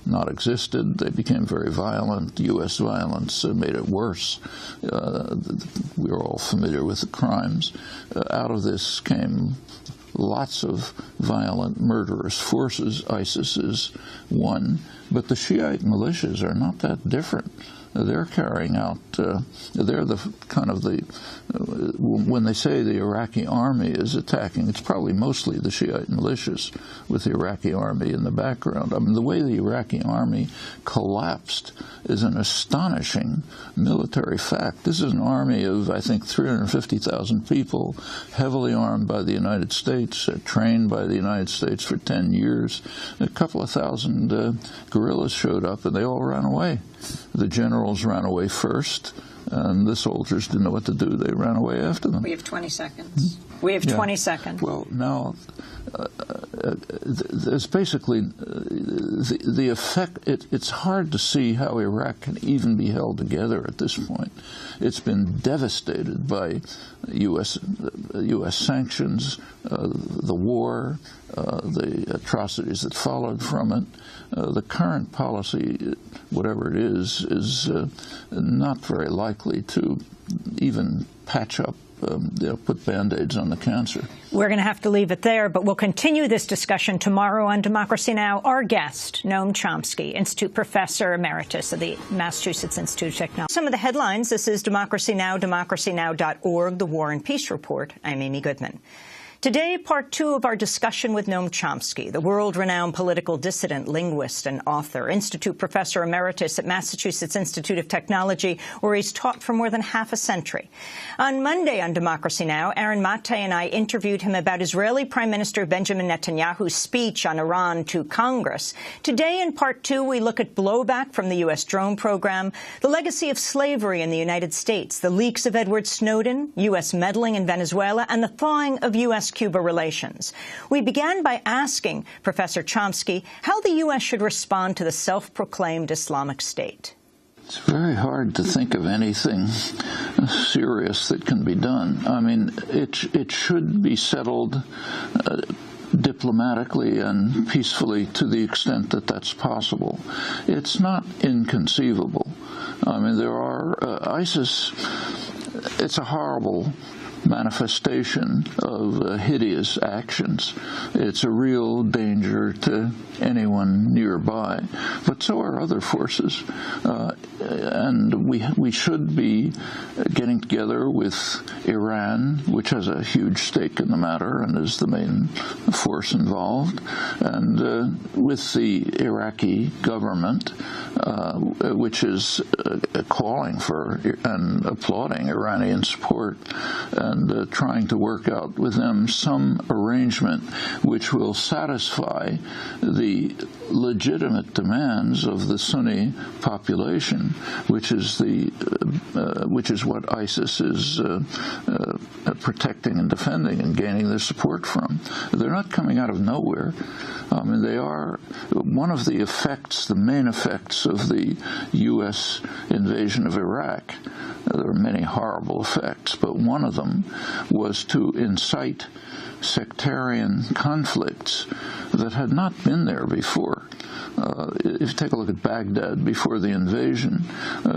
not existed. They became very violent. U.S. violence made it worse. We are all familiar with the crimes. Out of this came lots of violent, murderous forces. ISIS is one, but the Shiite militias are not that different. They're carrying out, they're the kind of the, when they say the Iraqi army is attacking, it's probably mostly the Shiite militias with the Iraqi army in the background. I mean, the way the Iraqi army collapsed is an astonishing military fact. This is an army of, I think, 350,000 people, heavily armed by the United States, trained by the United States for 10 years. A couple of thousand guerrillas showed up, and they all ran away. The generals ran away first, and the soldiers didn't know what to do. They ran away after them. We have 20 seconds. We have 20 seconds. Well, now, there's basically the effect. It's hard to see how Iraq can even be held together at this point. It's been devastated by U.S. sanctions, the war, the atrocities that followed from it. The current policy, whatever it is not very likely to even patch up, put Band-Aids on the cancer. We're going to have to leave it there, but we'll continue this discussion tomorrow on Democracy Now! Our guest, Noam Chomsky, Institute Professor Emeritus of the Massachusetts Institute of Technology. Some of the headlines. This is Democracy Now!, democracynow.org, The War and Peace Report. I'm Amy Goodman. Today, part 2 of our discussion with Noam Chomsky, the world-renowned political dissident, linguist, and author, Institute Professor Emeritus at Massachusetts Institute of Technology, where he's taught for more than half a century. On Monday on Democracy Now!, Aaron Mate and I interviewed him about Israeli Prime Minister Benjamin Netanyahu's speech on Iran to Congress. Today, in part 2, we look at blowback from the U.S. drone program, the legacy of slavery in the United States, the leaks of Edward Snowden, U.S. meddling in Venezuela, and the thawing of U.S. U.S.-Cuba relations. We began by asking Professor Chomsky how the U.S. should respond to the self-proclaimed Islamic State. It's very hard to think of anything serious that can be done. I mean, it should be settled diplomatically and peacefully to the extent that that's possible. It's not inconceivable. I mean, there are ISIS, it's a horrible manifestation of hideous actions. It's a real danger to anyone nearby, but so are other forces. And we should be getting together with Iran, which has a huge stake in the matter and is the main force involved, and with the Iraqi government, which is calling for and applauding Iranian support, and trying to work out with them some arrangement which will satisfy the legitimate demands of the Sunni population, which is what ISIS is protecting and defending and gaining their support from. They're not coming out of nowhere. I mean, they are one of the effects, the main effects of the U.S. invasion of Iraq. There are many horrible effects, but one of them was to incite sectarian conflicts that had not been there before. If you take a look at Baghdad before the invasion,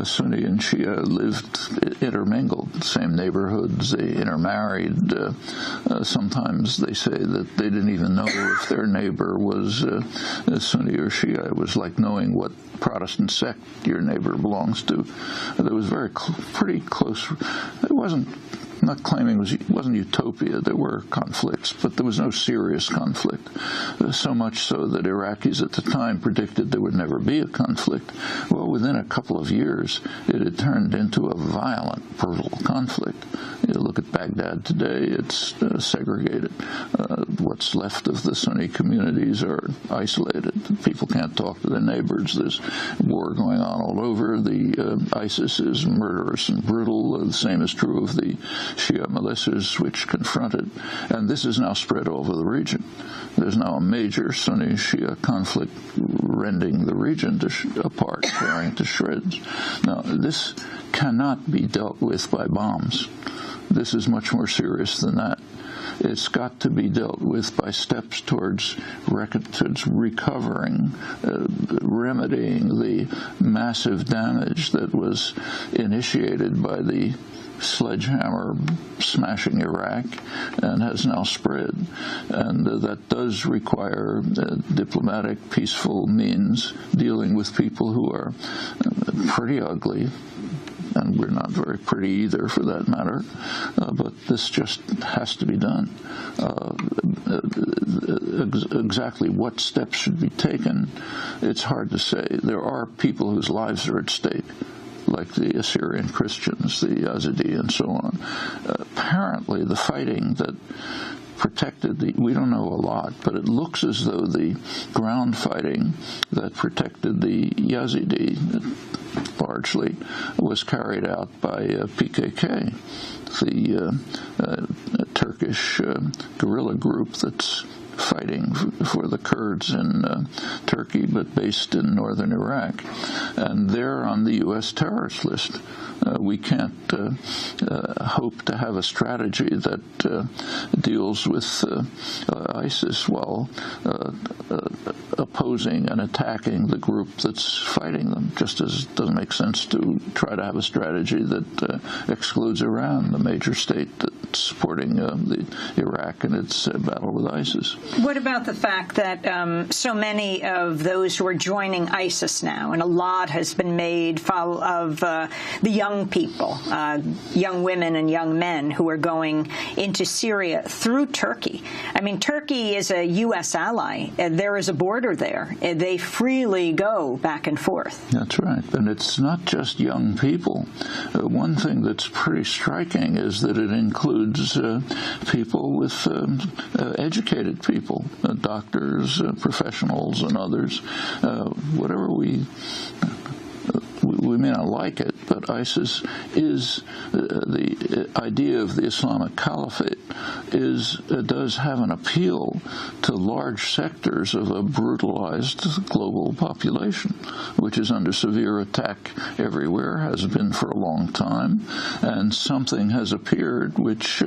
Sunni and Shia lived intermingled, same neighborhoods, they intermarried. Sometimes they say that they didn't even know if their neighbor was Sunni or Shia. It was like knowing what Protestant sect your neighbor belongs to. There was pretty close. It wasn't. I'm not claiming it wasn't utopia. There were conflicts, but there was no serious conflict. So much so that Iraqis at the time predicted there would never be a conflict. Well, within a couple of years, it had turned into a violent, brutal conflict. You look at Baghdad today, it's segregated. What's left of the Sunni communities are isolated. People can't talk to their neighbors. There's war going on all over. The ISIS is murderous and brutal. The same is true of the Shia militias which confronted, and this is now spread over the region. There's now a major Sunni-Shia conflict rending the region apart, tearing to shreds. Now, this cannot be dealt with by bombs. This is much more serious than that. It's got to be dealt with by steps towards recovering, remedying the massive damage that was initiated by the sledgehammer smashing Iraq and has now spread. And that does require diplomatic, peaceful means dealing with people who are pretty ugly. And we're not very pretty either, for that matter. But this just has to be done. Exactly what steps should be taken, it's hard to say. There are people whose lives are at stake, like the Assyrian Christians, the Yazidi, and so on. Apparently, the fighting that protected we don't know a lot, but it looks as though the ground fighting that protected the Yazidi largely was carried out by PKK, the Turkish guerrilla group that's fighting for the Kurds in Turkey, but based in northern Iraq. And they're on the U.S. terrorist list. We can't hope to have a strategy that deals with ISIS while opposing and attacking the group that's fighting them. Just as it doesn't make sense to try to have a strategy that excludes Iran, the major state that's supporting the Iraq in its battle with ISIS. What about the fact that so many of those who are joining ISIS now, and a lot has been made of the young people, young women and young men who are going into Syria through Turkey? I mean, Turkey is a U.S. ally. There is a border there. They freely go back and forth. That's right. And it's not just young people. One thing that's pretty striking is that it includes people with educated people, doctors, professionals, and others. Whatever we may not like it, but ISIS is the idea of the Islamic Caliphate does have an appeal to large sectors of a brutalized global population, which is under severe attack everywhere, has been for a long time, and something has appeared which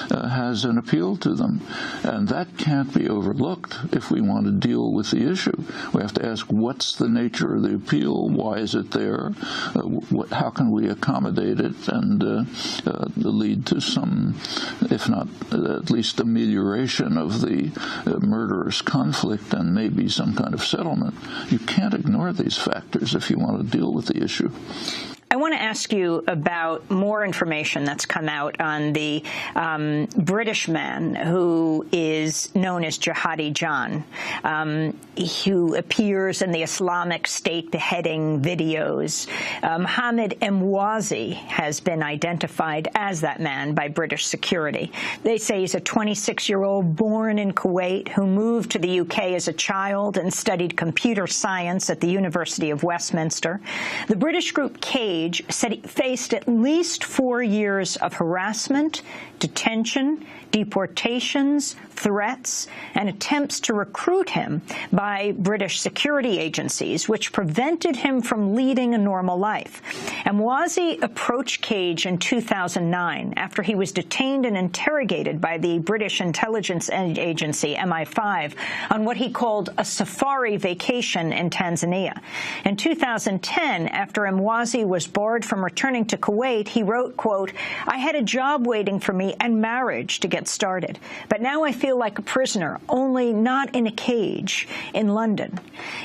has an appeal to them. And that can't be overlooked if we want to deal with the issue. We have to ask, what's the nature of the appeal? Why is it there? How can we accommodate it and lead to some, if not at least amelioration of the murderous conflict and maybe some kind of settlement? You can't ignore these factors if you want to deal with the issue. I want to ask you about more information that's come out on the British man who is known as Jihadi John, who appears in the Islamic State beheading videos. Mohammed Emwazi has been identified as that man by British security. They say he's a 26-year-old born in Kuwait who moved to the UK as a child and studied computer science at the University of Westminster. The British group Cage said he faced at least 4 years of harassment, detention, deportations, threats, and attempts to recruit him by British security agencies, which prevented him from leading a normal life. Emwazi approached Cage in 2009 after he was detained and interrogated by the British intelligence agency, MI5, on what he called a safari vacation in Tanzania. In 2010, after Emwazi was barred from returning to Kuwait, he wrote, quote, "I had a job waiting for me and marriage to get started, but now I feel like a prisoner, only not in a cage, in London."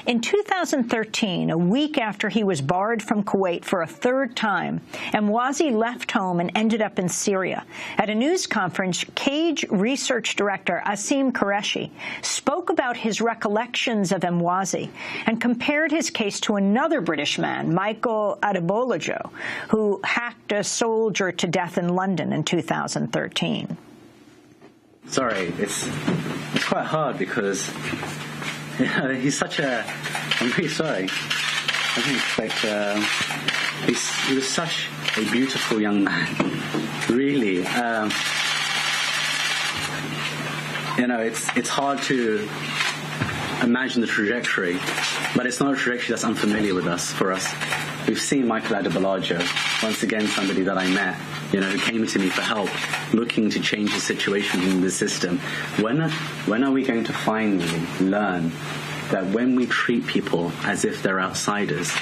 In 2013, a week after he was barred from Kuwait for a third time, Emwazi left home and ended up in Syria. At a news conference, Cage research director Asim Qureshi spoke about his recollections of Emwazi and compared his case to another British man, Michael Adebolojo, who hacked a soldier to death in London in 2013. Sorry, it's quite hard because he's such a. I'm really sorry. I didn't expect. He was such a beautiful young man. Really, it's hard to imagine the trajectory, but it's not a trajectory that's unfamiliar for us. We've seen Michael Adebolojo, once again somebody that I met, who came to me for help, looking to change the situation in the system. When are we going to finally learn that when we treat people as if they're outsiders,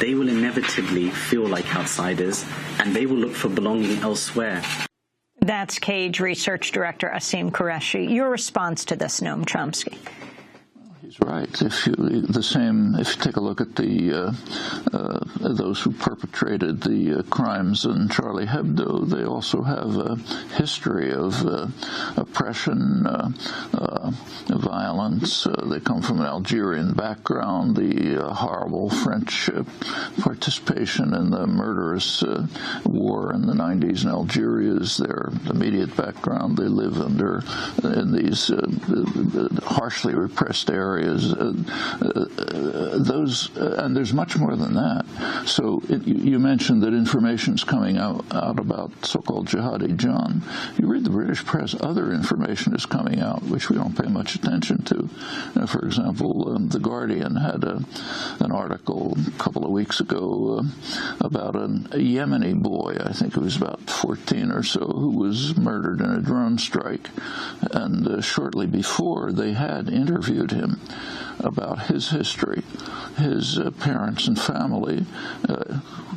they will inevitably feel like outsiders and they will look for belonging elsewhere? That's Cage research director Asim Qureshi. Your response to this, Noam Chomsky? He's right. If you take a look at those who perpetrated the crimes in Charlie Hebdo, they also have a history of oppression, violence. They come from an Algerian background. The horrible French participation in the murderous war in the 90s in Algeria is their immediate background. They live in these harshly repressed areas. And there's much more than that. So you mentioned that information's coming out about so-called Jihadi John. You read the British press, other information is coming out, which we don't pay much attention to. For example, The Guardian had an article a couple of weeks ago about a Yemeni boy, I think it was about 14 or so, who was murdered in a drone strike. And shortly before, they had interviewed him about his history. His parents and family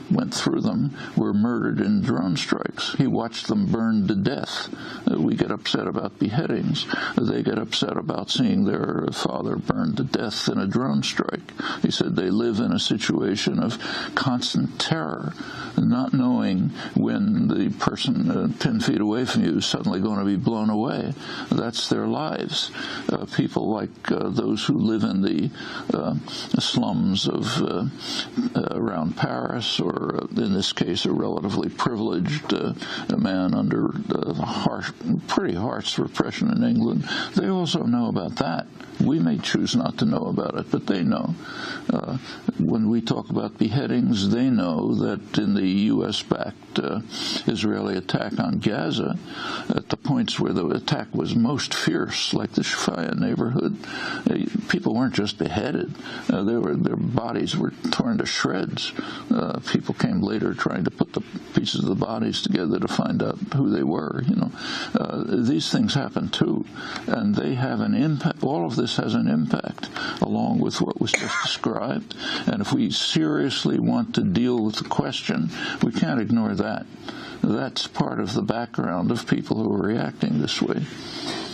went through them, were murdered in drone strikes. He watched them burned to death. We get upset about beheadings. They get upset about seeing their father burned to death in a drone strike. He said they live in a situation of constant terror, not knowing when the person 10 feet away from you is suddenly going to be blown away. That's their lives. People like those who live in the slums of around Paris, or in this case, a relatively privileged man under pretty harsh repression in England. They also know about that. We may choose not to know about it, but they know. When we talk about beheadings, they know that in the U.S.-backed Israeli attack on Gaza, at the points where the attack was most fierce, like the Shafaya neighborhood, people weren't just beheaded. Their bodies were torn to shreds. People came later trying to put the pieces of the bodies together to find out who they were. These things happen too, and they have an impact. All of this has an impact, along with what was just described. And if we seriously want to deal with the question, we can't ignore that. That's part of the background of people who are reacting this way.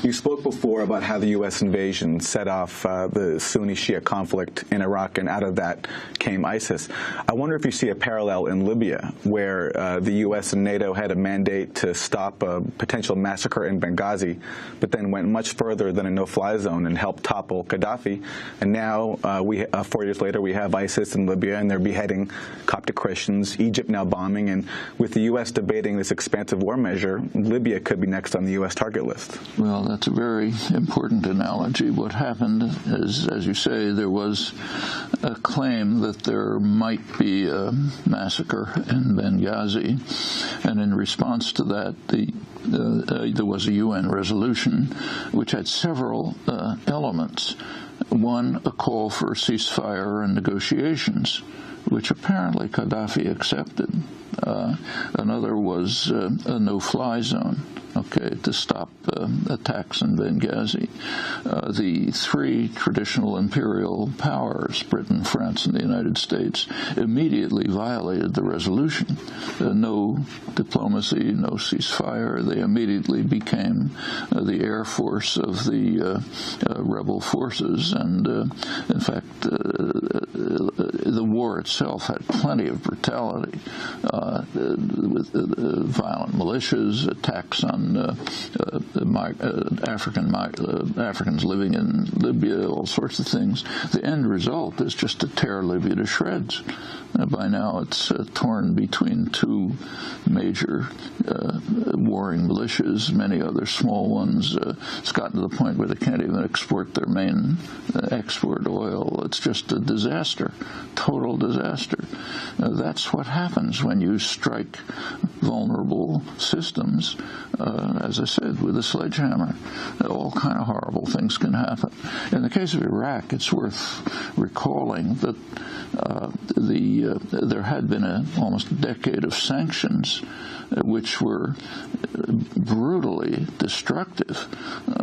You spoke before about how the U.S. invasion set off the Sunni-Shia conflict in Iraq, and out of that came ISIS. I wonder if you see a parallel in Libya, where the U.S. and NATO had a mandate to stop a potential massacre in Benghazi, but then went much further than a no-fly zone and helped topple Gaddafi. And now, 4 years later, we have ISIS in Libya, and they're beheading Coptic Christians, Egypt now bombing, and with the U.S. debating this expansive war measure, Libya could be next on the U.S. target list. Well, that's a very important analogy. What happened is, as you say, there was a claim that there might be a massacre in Benghazi, and in response to that, there was a UN resolution which had several elements. One, a call for a ceasefire and negotiations, which apparently Gaddafi accepted. Another was a no-fly zone, to stop attacks in Benghazi. The three traditional imperial powers, Britain, France, and the United States, immediately violated the resolution. No diplomacy, no ceasefire. They immediately became the air force of the rebel forces, and in fact, the war itself had plenty of brutality, with violent militias, attacks on Africans living in Libya, all sorts of things. The end result is just to tear Libya to shreds. By now, it's torn between two major warring militias, many other small ones. It's gotten to the point where they can't even export their main export oil. It's just a disaster, total disaster. That's what happens when you strike vulnerable systems, as I said, with a sledgehammer. All kind of horrible things can happen. In the case of Iraq, it's worth recalling that there had been almost a decade of sanctions which were brutally destructive.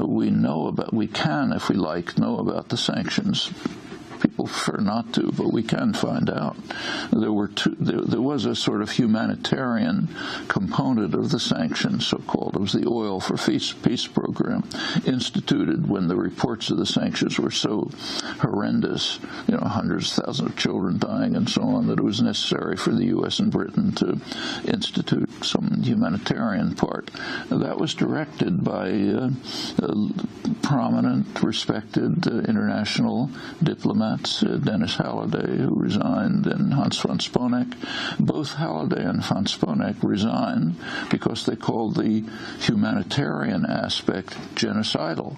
We can, if we like, know about the sanctions. People prefer not to, but we can find out. There was a sort of humanitarian component of the sanctions, so-called. It was the Oil for Peace program, instituted when the reports of the sanctions were so horrendous, hundreds of thousands of children dying and so on, that it was necessary for the U.S. and Britain to institute some humanitarian part. That was directed by prominent, respected international diplomats, Dennis Halliday, who resigned, and Hans von Sponeck. Both Halliday and von Sponeck resigned because they called the humanitarian aspect genocidal.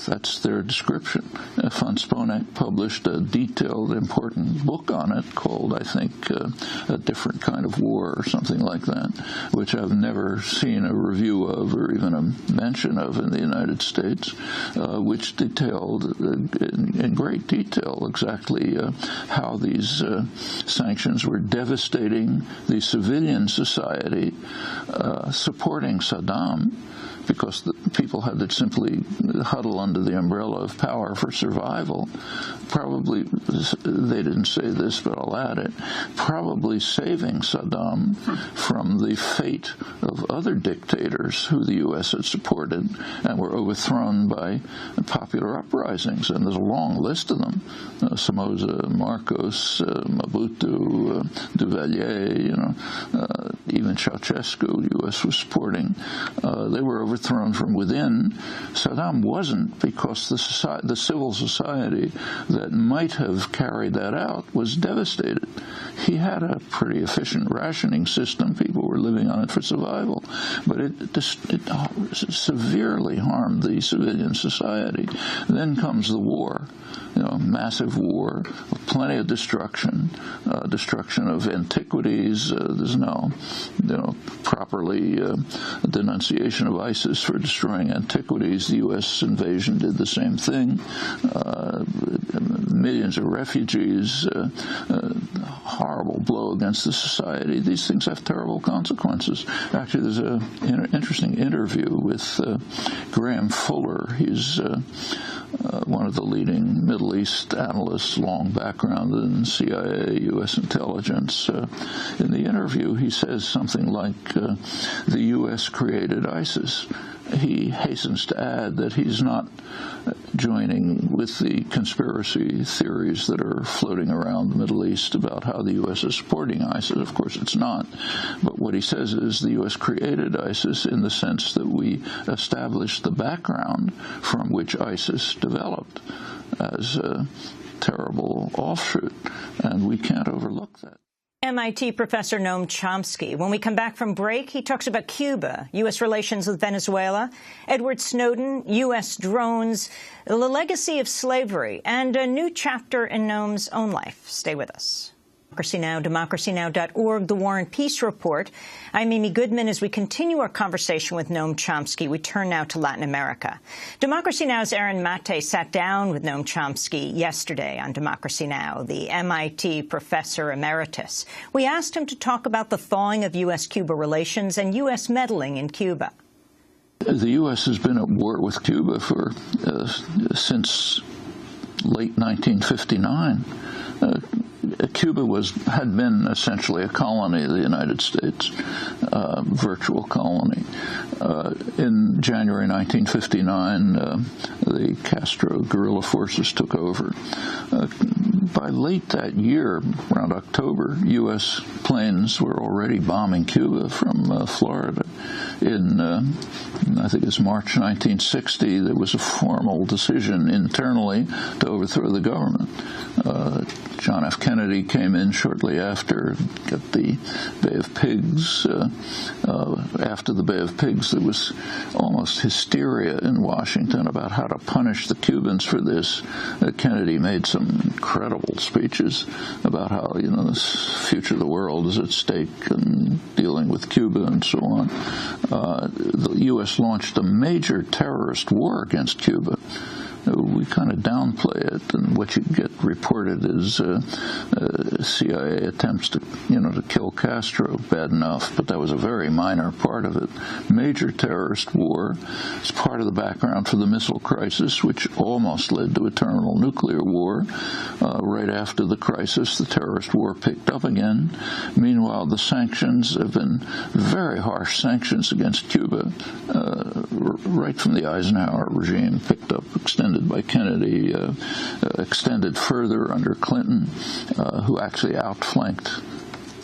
That's their description. Von Sponeck published a detailed, important book on it called, I think, A Different Kind of War or something like that, which I've never seen a review of or even a mention of in the United States, which detailed in great detail exactly how these sanctions were devastating the civilian society supporting Saddam, because the people had to simply huddle under the umbrella of power for survival. Probably, they didn't say this, but I'll add it, probably saving Saddam from the fate of other dictators who the U.S. had supported and were overthrown by popular uprisings. And there's a long list of them. Somoza, Marcos, Mobutu, Duvalier, even Ceausescu, the U.S. was supporting. They were overthrown from within. Saddam wasn't because the civil society that might have carried that out was devastated. He had a pretty efficient rationing system. People were living on it for survival, but it severely harmed the civilian society. Then comes the war, massive war, plenty of destruction, destruction of antiquities. There's no, properly denunciation of ISIS for destroying antiquities. The U.S. invasion did the same thing. Millions of refugees, horrible blow against the society. These things have terrible consequences. Actually, there's an interesting interview with Graham Fuller. He's one of the leading Middle East analysts, long background in CIA, U.S. intelligence. In the interview, he says something like, the U.S. created ISIS. He hastens to add that he's not joining with the conspiracy theories that are floating around the Middle East about how the U.S. is supporting ISIS. Of course, it's not. But what he says is the U.S. created ISIS in the sense that we established the background from which ISIS developed as a terrible offshoot, and we can't overlook that. MIT professor Noam Chomsky. When we come back from break, he talks about Cuba, U.S. relations with Venezuela, Edward Snowden, U.S. drones, the legacy of slavery, and a new chapter in Noam's own life. Stay with us. Democracy Now!, democracynow.org, The War and Peace Report. I'm Amy Goodman. As we continue our conversation with Noam Chomsky, we turn now to Latin America. Democracy Now!'s Aaron Mate sat down with Noam Chomsky yesterday on Democracy Now!, the MIT professor emeritus. We asked him to talk about the thawing of U.S.-Cuba relations and U.S. meddling in Cuba. The U.S. has been at war with Cuba since late 1959. Cuba had been essentially a colony of the United States, virtual colony. In January 1959, the Castro guerrilla forces took over. By late that year, around October, U.S. planes were already bombing Cuba from Florida. In, I think it's March 1960, there was a formal decision internally to overthrow the government. John F. Kennedy came in shortly after, got the Bay of Pigs. After the Bay of Pigs, there was almost hysteria in Washington about how to punish the Cubans for this. Kennedy made some incredible speeches about how, the future of the world is at stake and dealing with Cuba and so on. The U.S. launched a major terrorist war against Cuba. We kind of downplay it, and what you get reported is CIA attempts to kill Castro. Bad enough, but that was a very minor part of it. Major terrorist war. It's part of the background for the missile crisis, which almost led to a terminal nuclear war. Right after the crisis, the terrorist war picked up again. Meanwhile, the sanctions have been very harsh sanctions against Cuba, right from the Eisenhower regime, picked up, extended by Kennedy, extended further under Clinton, who actually outflanked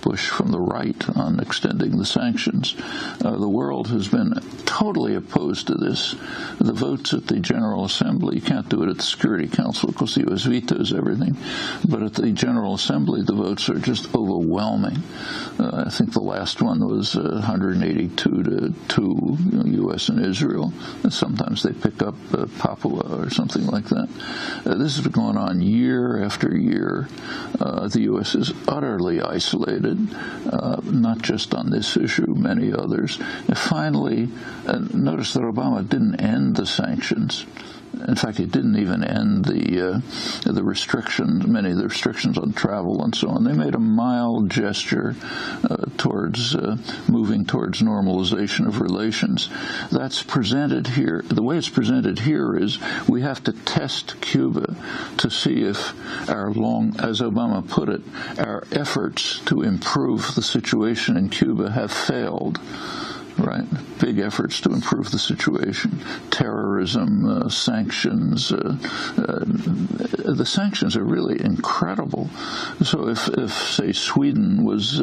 Bush from the right on extending the sanctions. The world has been totally opposed to this. The votes at the General Assembly, you can't do it at the Security Council because the U.S. vetoes everything, but at the General Assembly the votes are just overwhelming. I think the last one was 182 to 2, U.S. and Israel. And sometimes they pick up Papua or something like that. This has been going on year after year. The U.S. is utterly isolated. Not just on this issue, many others. And finally, notice that Obama didn't end the sanctions. In fact, he didn't even end the restrictions, many of the restrictions on travel and so on. They made a mild gesture towards moving towards normalization of relations. That's presented here. The way it's presented here is we have to test Cuba to see if as Obama put it, our efforts to improve the situation in Cuba have failed. Right. Big efforts to improve the situation. Terrorism, sanctions. The sanctions are really incredible. So if say, Sweden was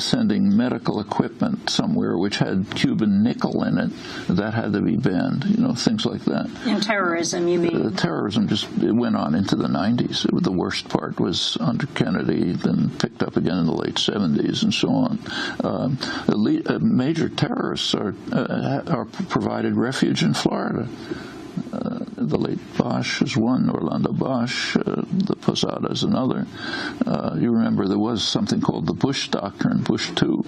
sending medical equipment somewhere which had Cuban nickel in it, that had to be banned. Things like that. And terrorism, you mean? Terrorism it went on into the 90s. The worst part was under Kennedy, then picked up again in the late 70s and so on. Major terrorists are provided refuge in Florida. The late Bosch is one, Orlando Bosch, the Posada is another. You remember there was something called the Bush Doctrine, Bush II.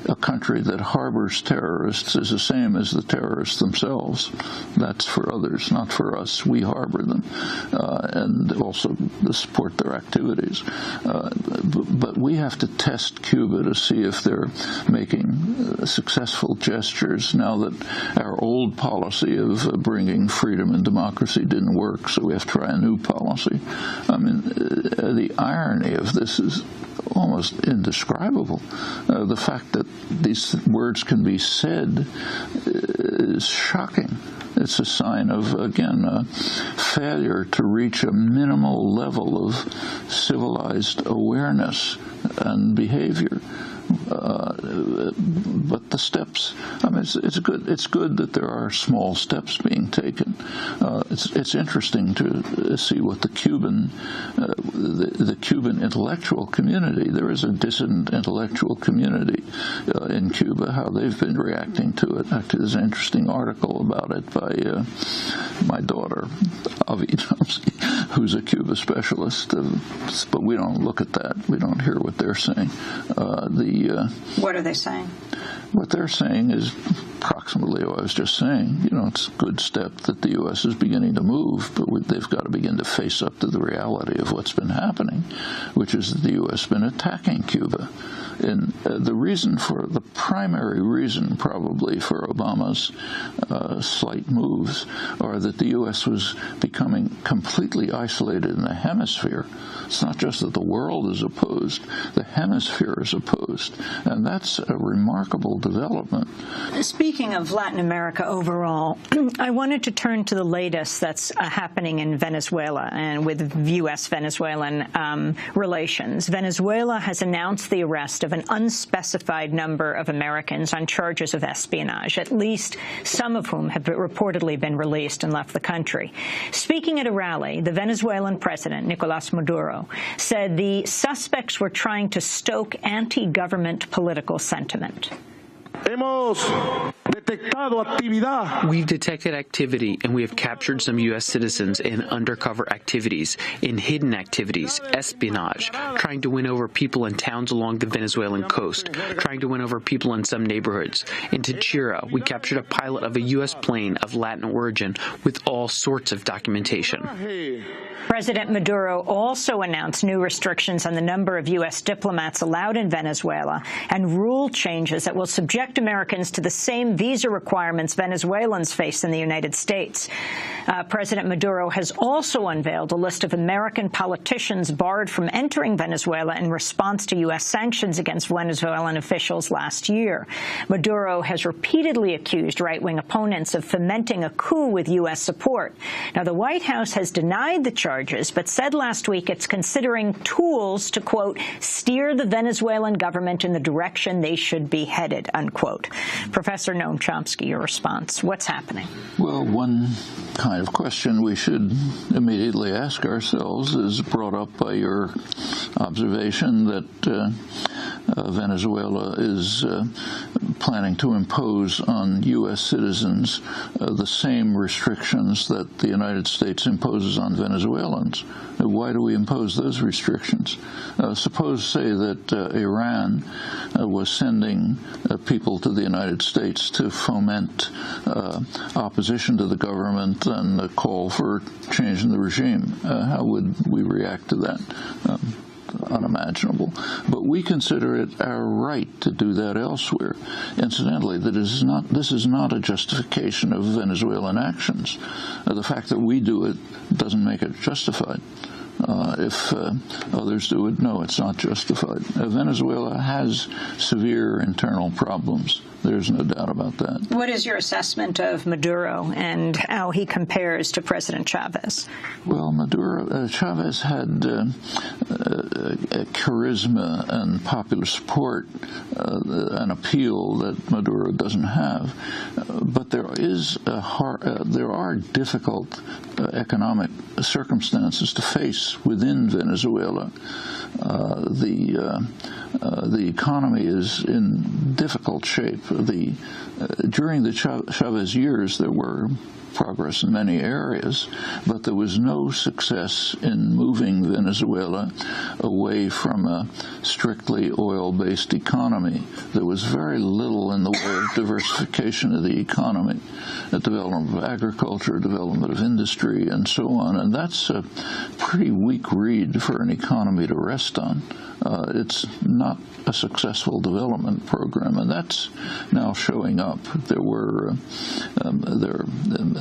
A country that harbors terrorists is the same as the terrorists themselves. That's for others, not for us. We harbor them and also support their activities. But we have to test Cuba to see if they're making successful gestures now that our old policy of bringing freedom and democracy didn't work, so we have to try a new policy. I mean, the irony of this is almost indescribable. The fact that these words can be said is shocking. It's a sign of, again, a failure to reach a minimal level of civilized awareness and behavior. But the steps, I mean, it's good. It's good that there are small steps being taken. It's interesting to see what the Cuban intellectual community. There is a dissident intellectual community in Cuba. How they've been reacting to it. Actually, there's an interesting article about it by my daughter, Avi Chomsky, who's a Cuba specialist. But we don't look at that. We don't hear what they're saying. What are they saying? What they're saying is approximately what I was just saying. It's a good step that the U.S. is beginning to move, but they've got to begin to face up to the reality of what's been happening, which is that the U.S. has been attacking Cuba. And the primary reason probably for Obama's slight moves are that the U.S. was becoming completely isolated in the hemisphere. It's not just that the world is opposed, the hemisphere is opposed. And that's a remarkable development. Speaking of Latin America overall, I wanted to turn to the latest that's happening in Venezuela and with U.S.-Venezuelan relations. Venezuela has announced the arrest of an unspecified number of Americans on charges of espionage, at least some of whom have reportedly been released and left the country. Speaking at a rally, the Venezuelan president, Nicolás Maduro, said the suspects were trying to stoke anti-government political sentiment. We've detected activity, and we have captured some U.S. citizens in undercover activities, in hidden activities, espionage, trying to win over people in towns along the Venezuelan coast, trying to win over people in some neighborhoods. In Táchira, we captured a pilot of a U.S. plane of Latin origin with all sorts of documentation. President Maduro also announced new restrictions on the number of U.S. diplomats allowed in Venezuela and rule changes that will subject Americans to the same visa requirements Venezuelans face in the United States. President Maduro has also unveiled a list of American politicians barred from entering Venezuela in response to U.S. sanctions against Venezuelan officials last year. Maduro has repeatedly accused right-wing opponents of fomenting a coup with U.S. support. Now, the White House has denied the charges, but said last week it's considering tools to, quote, steer the Venezuelan government in the direction they should be headed, unquote. Professor Noam Chomsky, your response. What's happening? Well, one kind of question we should immediately ask ourselves is brought up by your observation that Venezuela is planning to impose on U.S. citizens the same restrictions that the United States imposes on Venezuelans. Why do we impose those restrictions? Suppose, say, that Iran was sending people to the United States to foment opposition to the government and a call for changing the regime. How would we react to that? Unimaginable. But we consider it our right to do that elsewhere. Incidentally, this is not a justification of Venezuelan actions. The fact that we do it doesn't make it justified. If others do it, no, it's not justified. Venezuela has severe internal problems. There's no doubt about that. What is your assessment of Maduro and how he compares to President Chavez? Well, Chavez had charisma and popular support, an appeal that Maduro doesn't have. But there are difficult economic circumstances to face within Venezuela. The economy is in difficult shape. During the Chavez years, there were progress in many areas, but there was no success in moving Venezuela away from a strictly oil-based economy. There was very little in the way of diversification of the economy, the development of agriculture, development of industry, and so on, and that's a pretty weak reed for an economy to rest on. It's not a successful development program, and that's now showing up. There were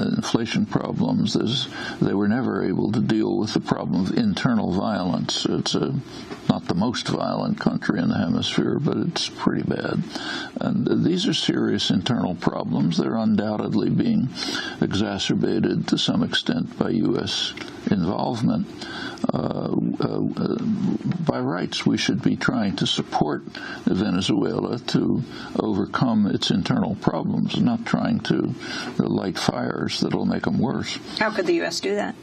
inflation problems. They were never able to deal with the problem of internal violence. It's not the most violent country in the hemisphere, but it's pretty bad. And these are serious internal problems. They're undoubtedly being exacerbated to some extent by U.S. involvement. By rights, we should be trying to support Venezuela to overcome its internal problems, not trying to light fires that'll make them worse. How could the U.S. do that?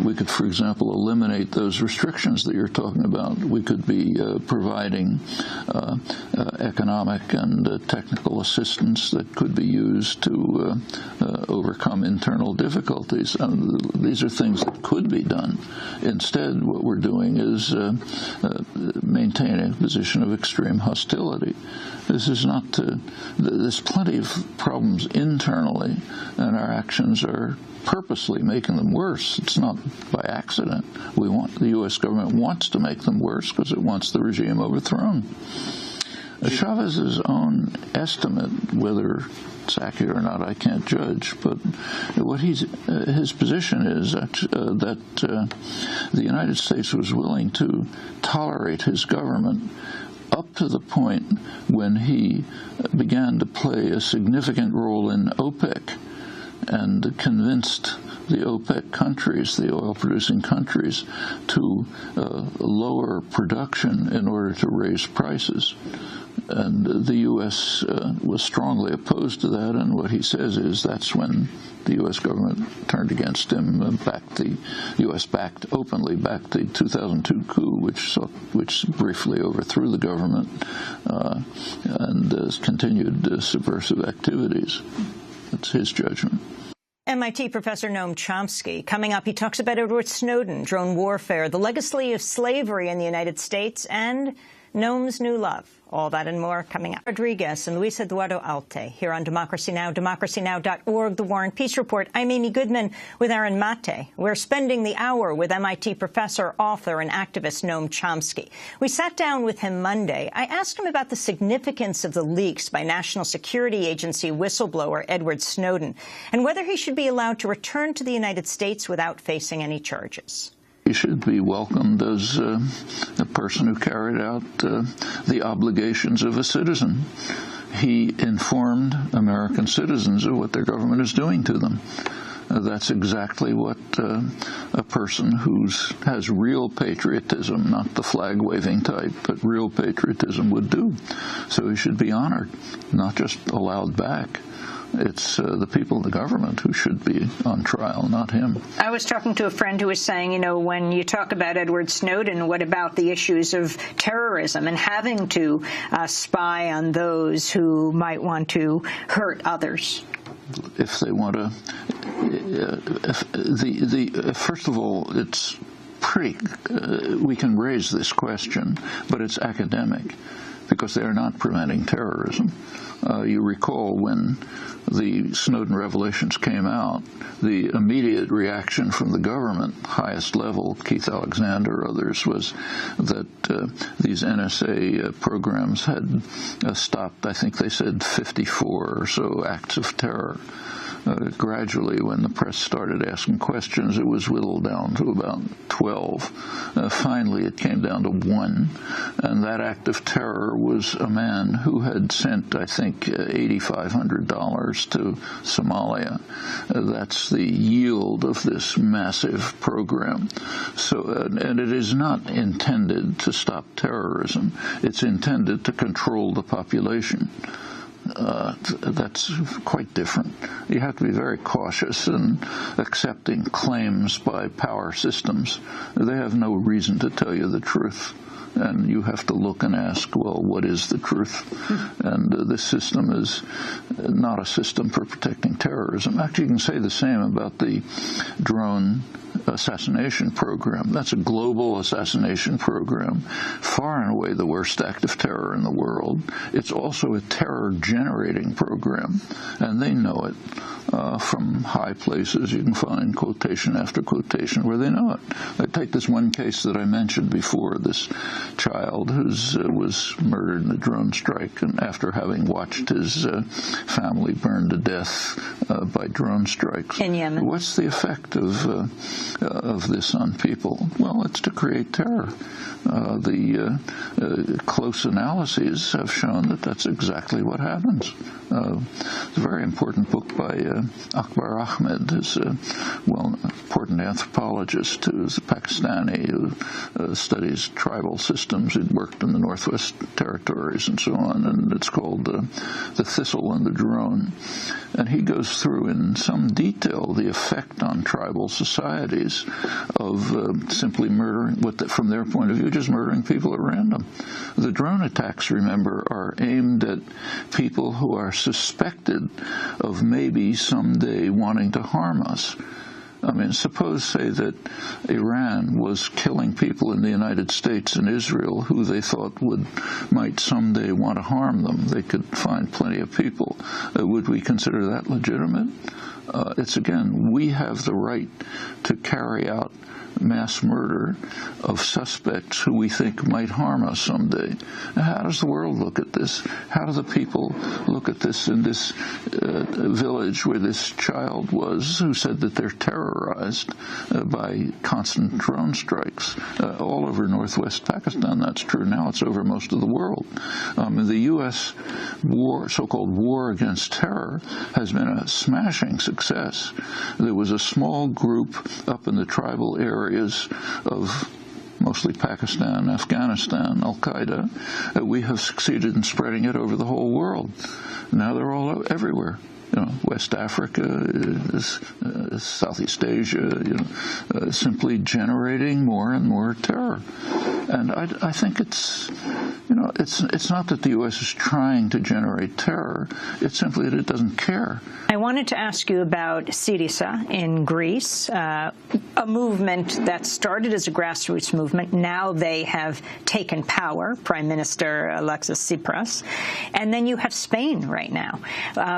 We could, for example, eliminate those restrictions that you're talking about. We could be providing economic and technical assistance that could be used to overcome internal difficulties. These are things that could be done. Instead, what we're doing is maintaining a position of extreme hostility. This is not there's plenty of problems internally, and our actions are purposely making them worse. It's not by accident. The U.S. government wants to make them worse because it wants the regime overthrown. Chavez's own estimate, whether it's accurate or not, I can't judge, but what his position is that the United States was willing to tolerate his government up to the point when he began to play a significant role in OPEC and convinced the OPEC countries, the oil-producing countries, to lower production in order to raise prices. And the U.S. was strongly opposed to that, and what he says is that's when the U.S. government turned against him, openly backed the 2002 coup, which briefly overthrew the government and continued subversive activities. That's his judgment. MIT professor Noam Chomsky. Coming up, he talks about Edward Snowden, drone warfare, the legacy of slavery in the United States, and Noam's new love. All that and more coming up. Rodriguez and Luis Eduardo Alte here on Democracy Now!, democracynow.org, The War and Peace Report. I'm Amy Goodman with Aaron Mate. We're spending the hour with MIT professor, author, and activist Noam Chomsky. We sat down with him Monday. I asked him about the significance of the leaks by National Security Agency whistleblower Edward Snowden and whether he should be allowed to return to the United States without facing any charges. He should be welcomed as a person who carried out the obligations of a citizen. He informed American citizens of what their government is doing to them. That's exactly what a person who has real patriotism, not the flag-waving type, but real patriotism would do. So he should be honored, not just allowed back. It's the people in the government who should be on trial, not him. I was talking to a friend who was saying, when you talk about Edward Snowden, what about the issues of terrorism and having to spy on those who might want to hurt others? If they want to, first of all, it's we can raise this question, but it's academic because they are not preventing terrorism. You recall when the Snowden revelations came out, the immediate reaction from the government, highest level, Keith Alexander, others, was that these NSA programs had stopped, I think they said 54 or so acts of terror. Gradually, when the press started asking questions, it was whittled down to about 12. Finally, it came down to 1, and that act of terror was a man who had sent, I think, $8,500 to Somalia. That's the yield of this massive program. So, and it is not intended to stop terrorism. It's intended to control the population. That's quite different. You have to be very cautious in accepting claims by power systems. They have no reason to tell you the truth. And you have to look and ask, well, what is the truth? And this system is not a system for protecting terrorism. Actually, you can say the same about the drone assassination program. That's a global assassination program, far and away the worst act of terror in the world. It's also a terror-generating program, and they know it. From high places, you can find quotation after quotation where they know it. I take this one case that I mentioned before, this child who was murdered in a drone strike, and after having watched his family burned to death by drone strikes. In Yemen. What's the effect of this on people? Well, it's to create terror. The close analyses have shown that that's exactly what happens. It's a very important book by Akbar Ahmed, who's a important anthropologist who's a Pakistani who studies tribal systems. He'd worked in the Northwest Territories and so on, and it's called The Thistle and the Drone. And he goes through in some detail the effect on tribal societies of simply murdering, from their point of view, just murdering people at random. The drone attacks, remember, are aimed at people who are suspected of maybe someday wanting to harm us. I mean, suppose, say, that Iran was killing people in the United States and Israel who they thought might someday want to harm them. They could find plenty of people. Would we consider that legitimate? It's, again, we have the right to carry out mass murder of suspects who we think might harm us someday. Now, how does the world look at this? How do the people look at this in this village where this child was, who said that they're terrorized by constant drone strikes all over northwest Pakistan? That's true now. It's over most of the world. The U.S. so-called war against terror has been a smashing success. There was a small group up in the tribal areas of mostly Pakistan, Afghanistan, Al-Qaeda. We have succeeded in spreading it over the whole world. Now they're all everywhere. West Africa, Southeast Asia, simply generating more and more terror. And I think it's not that the U.S. is trying to generate terror. It's simply that it doesn't care. I wanted to ask you about Syriza in Greece, a movement that started as a grassroots movement. Now they have taken power, Prime Minister Alexis Tsipras. And then you have Spain right now.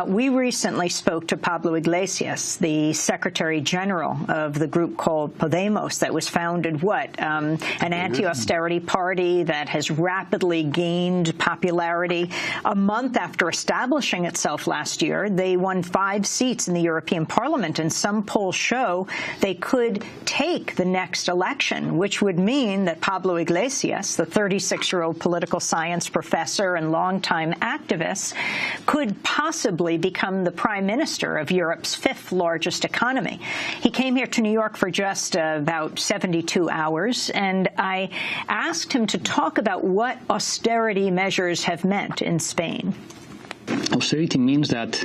We recently spoke to Pablo Iglesias, the Secretary General of the group called Podemos that was founded, an anti-austerity party that has rapidly gained popularity. A month after establishing itself last year, they won 5 seats in the European Parliament, and some polls show they could take the next election, which would mean that Pablo Iglesias, the 36-year-old political science professor and longtime activist, could possibly become the Prime Minister of Europe's 5th largest economy. He came here to New York for just about 72 hours, and I asked him to talk about what austerity measures have meant in Spain. Austerity means that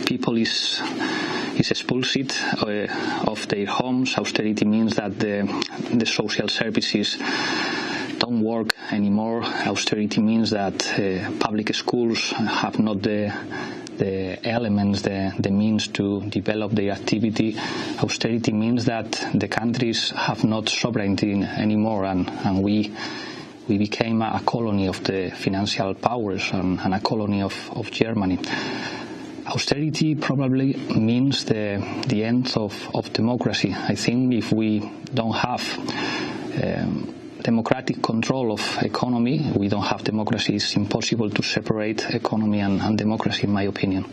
people is expulsed of their homes. Austerity means that the social services don't work anymore. Austerity means that public schools have not the elements, the means to develop their activity. Austerity means that the countries have not sovereignty anymore, and we became a colony of the financial powers and a colony of Germany. Austerity probably means the end of democracy. I think if we don't have democratic control of economy, we don't have democracy. It's impossible to separate economy and democracy, in my opinion.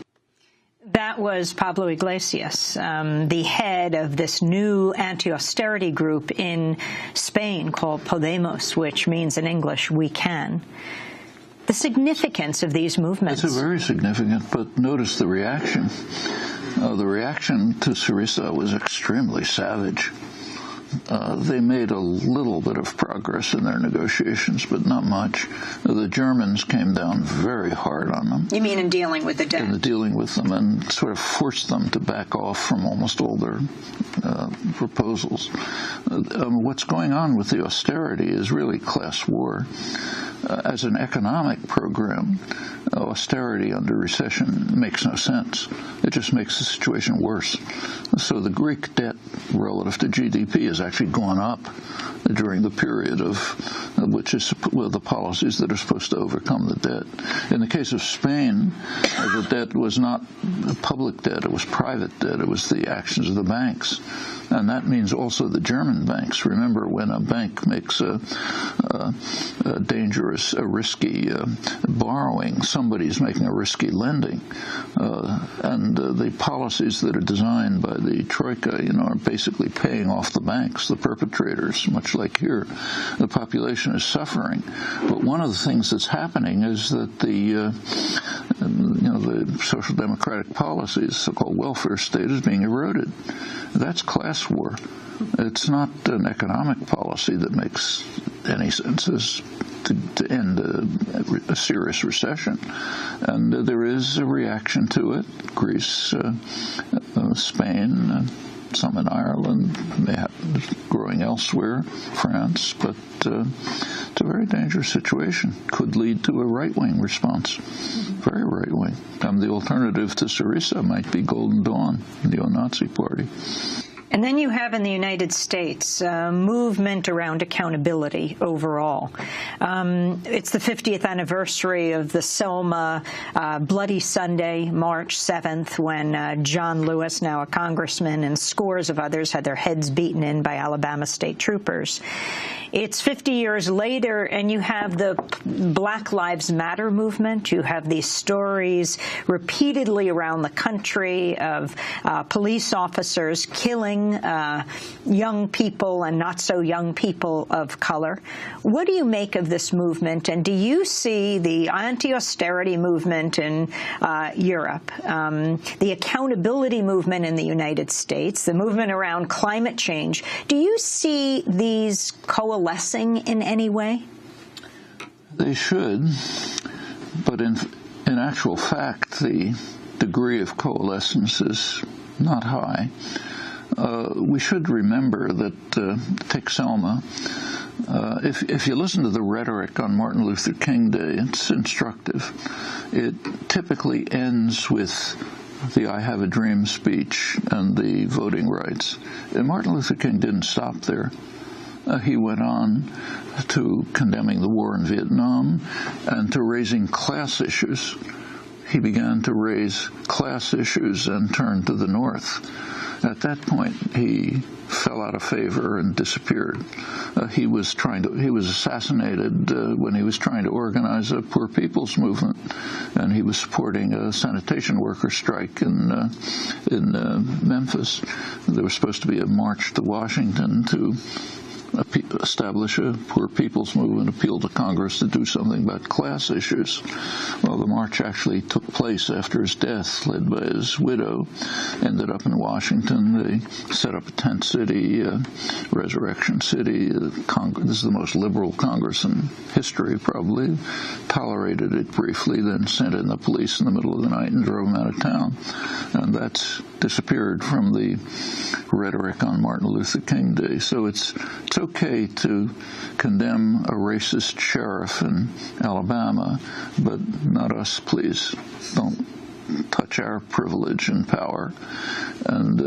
That was Pablo Iglesias, the head of this new anti-austerity group in Spain called Podemos, which means in English, we can. The significance of these movements. It's very significant, but notice the reaction. The reaction to Syriza was extremely savage. They made a little bit of progress in their negotiations, but not much. The Germans came down very hard on them. You mean in dealing with the debt? In dealing with them, and sort of forced them to back off from almost all their proposals. What's going on with the austerity is really class war. As an economic program, austerity under recession makes no sense. It just makes the situation worse. So the Greek debt relative to GDP has actually gone up during the period of which is the policies that are supposed to overcome the debt. In the case of Spain, the debt was not public debt, it was private debt. It was the actions of the banks. And that means also the German banks. Remember, when a bank makes a dangerous, a risky borrowing, somebody's making a risky lending. And the policies that are designed by the Troika, are basically paying off the banks, the perpetrators, much like here. The population is suffering. But one of the things that's happening is that the social democratic policies, so-called welfare state, is being eroded. That's class war. It's not an economic policy that makes any sense as to end a serious recession. And there is a reaction to it. Greece, Spain, some in Ireland, growing elsewhere, France, but it's a very dangerous situation. Could lead to a right-wing response, very right-wing. The alternative to Syriza might be Golden Dawn, the neo-Nazi party. And then you have in the United States a movement around accountability overall. It's the 50th anniversary of the Selma Bloody Sunday, March 7th, when John Lewis, now a congressman, and scores of others had their heads beaten in by Alabama state troopers. It's 50 years later, and you have the Black Lives Matter movement. You have these stories repeatedly around the country of police officers killing young people and not so young people of color. What do you make of this movement, and do you see the anti-austerity movement in Europe, the accountability movement in the United States, the movement around climate change? Do you see these coalescing in any way? They should, but in actual fact, the degree of coalescence is not high. We should remember that, take Selma, if you listen to the rhetoric on Martin Luther King Day, it's instructive. It typically ends with the I Have a Dream speech and the voting rights. And Martin Luther King didn't stop there. He went on to condemning the war in Vietnam and to raising class issues. He began to raise class issues and turned to the North. At that point, he fell out of favor and disappeared. He was assassinated when he was trying to organize a poor people's movement, and he was supporting a sanitation worker strike in Memphis. There was supposed to be a march to Washington to establish a poor people's movement, appeal to Congress to do something about class issues. Well, the march actually took place after his death, led by his widow, ended up in Washington. They set up a tent city, Resurrection City. This is the most liberal Congress in history, probably. Tolerated it briefly, then sent in the police in the middle of the night and drove him out of town. And that's disappeared from the rhetoric on Martin Luther King Day. So it's okay to condemn a racist sheriff in Alabama, but not us, please. Don't touch our privilege and power. And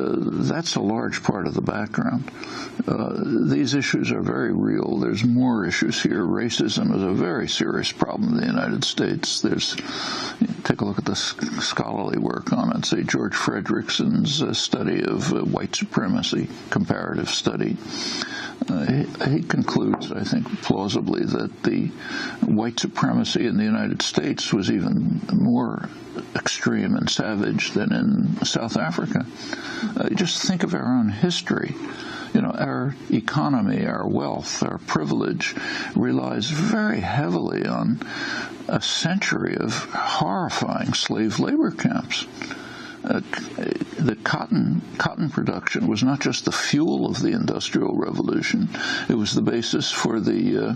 that's a large part of the background. These issues are very real. There's more issues here. Racism is a very serious problem in the United States. There's take a look at the scholarly work on it, say George Fredrickson's study of white supremacy, comparative study. He concludes, I think, plausibly that the white supremacy in the United States was even more extreme and savage than in South Africa. Just think of our own history. You know, our economy, our wealth, our privilege relies very heavily on a century of horrifying slave labor camps. The cotton production was not just the fuel of the Industrial Revolution; it was the basis for the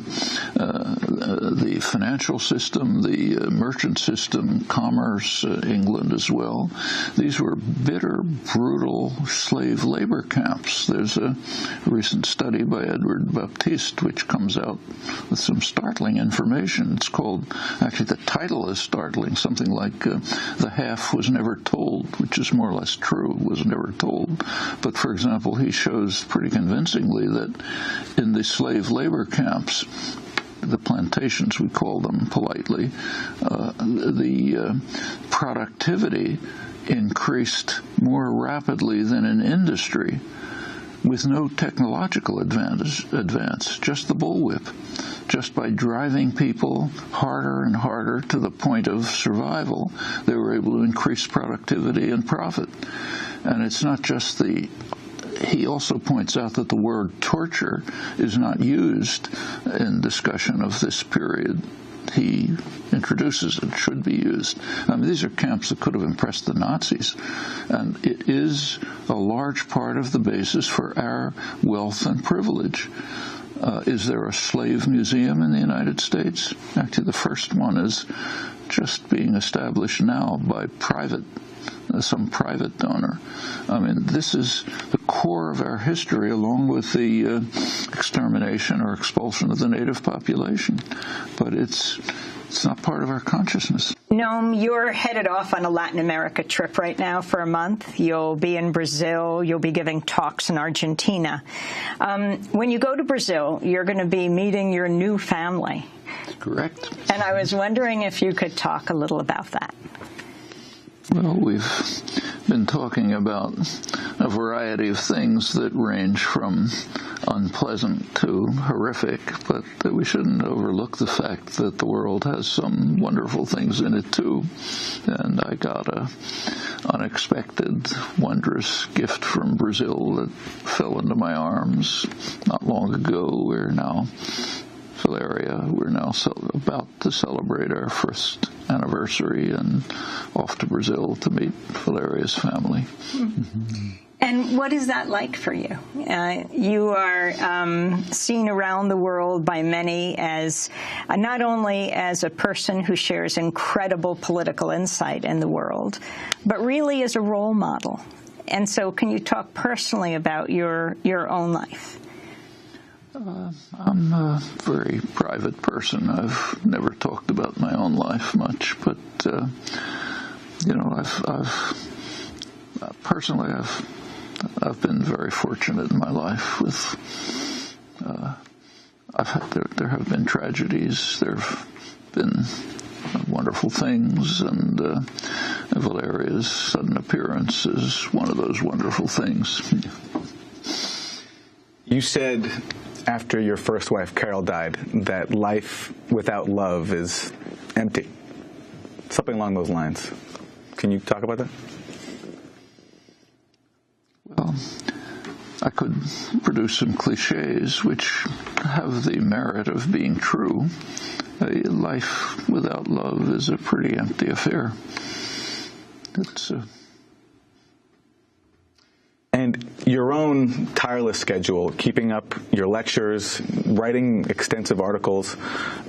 financial system, the merchant system, commerce, England as well. These were bitter, brutal slave labor camps. There's a recent study by Edward Baptiste which comes out with some startling information. It's called, actually the title is startling, something like "The Half Was Never Told," which is more or less true, was never told. But, for example, he shows pretty convincingly that in the slave labor camps, the plantations, we call them politely, the productivity increased more rapidly than in industry, with no technological advance, just the bullwhip. Just by driving people harder and harder to the point of survival, they were able to increase productivity and profit. And it's not just he also points out that the word torture is not used in discussion of this period. He introduces it, should be used. I mean, these are camps that could have impressed the Nazis, and it is a large part of the basis for our wealth and privilege. Is there a slave museum in the United States? Actually, the first one is just being established now by some private donor. I mean, this is the core of our history, along with the extermination or expulsion of the native population. But it's not part of our consciousness. Noam, you're headed off on a Latin America trip right now for a month. You'll be in Brazil. You'll be giving talks in Argentina. When you go to Brazil, you're going to be meeting your new family. Correct. And I was wondering if you could talk a little about that. Well, we've been talking about a variety of things that range from unpleasant to horrific, but that we shouldn't overlook the fact that the world has some wonderful things in it too. And I got a unexpected, wondrous gift from Brazil that fell into my arms not long ago. We're now about to celebrate our first anniversary and off to Brazil to meet Valeria's family. Mm-hmm. And what is that like for you? You are seen around the world by many as not only as a person who shares incredible political insight in the world, but really as a role model. And so can you talk personally about your own life? I'm a very private person. I've never talked about my own life much, but I've been very fortunate in my life. There have been tragedies. There have been wonderful things, and Valeria's sudden appearance is one of those wonderful things. You said after your first wife, Carol, died, that life without love is empty. Something along those lines. Can you talk about that? Well, I could produce some cliches which have the merit of being true. A life without love is a pretty empty affair. And your own tireless schedule, keeping up your lectures, writing extensive articles,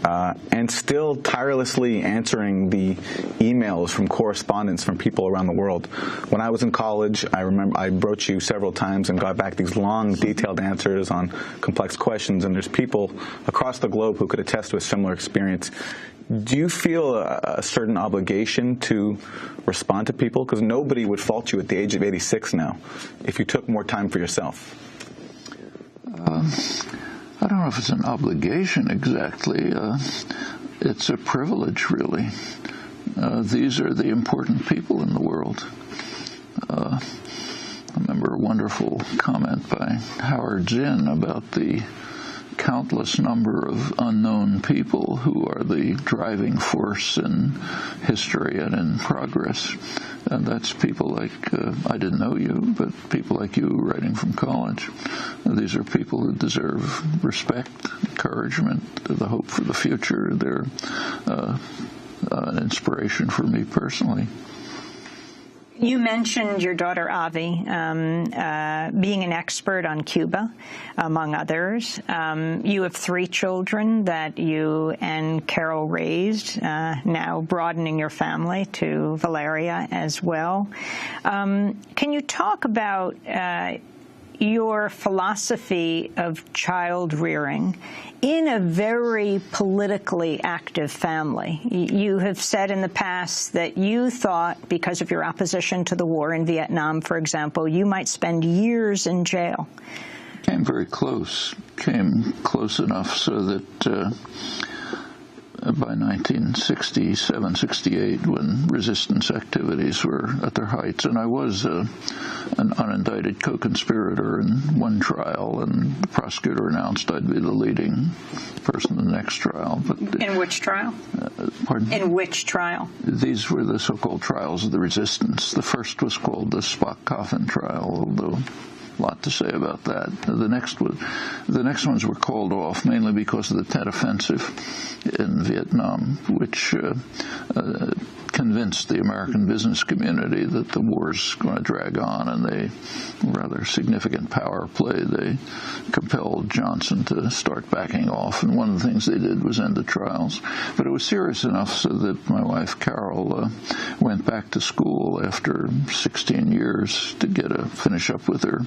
and still tirelessly answering the emails from correspondence from people around the world. When I was in college, I remember I wrote you several times and got back these long, detailed answers on complex questions, and there's people across the globe who could attest to a similar experience. Do you feel a certain obligation to respond to people? Because nobody would fault you at the age of 86 now if you took more time for yourself. I don't know if it's an obligation exactly. It's a privilege, really. These are the important people in the world. I remember a wonderful comment by Howard Zinn about the countless number of unknown people who are the driving force in history and in progress. And that's people like, I didn't know you, but people like you writing from college. These are people who deserve respect, encouragement, the hope for the future. They're an inspiration for me personally. You mentioned your daughter Avi being an expert on Cuba, among others. You have 3 children that you and Carol raised, now broadening your family to Valeria as well. Can you talk about your philosophy of child rearing in a very politically active family? You have said in the past that you thought, because of your opposition to the war in Vietnam, for example, you might spend years in jail. Came very close. Came close enough so that by 1967, 68, when resistance activities were at their heights, and I was an unindicted co-conspirator in one trial, and the prosecutor announced I'd be the leading person in the next trial. But in which trial? Pardon? In which trial? These were the so-called trials of the resistance. The first was called the Spock-Coffin trial, although a lot to say about that. The next ones were called off mainly because of the Tet Offensive in Vietnam, which convinced the American business community that the war's going to drag on, and they, rather significant power play, they compelled Johnson to start backing off, and one of the things they did was end the trials. But it was serious enough so that my wife Carol went back to school after 16 years to finish up with her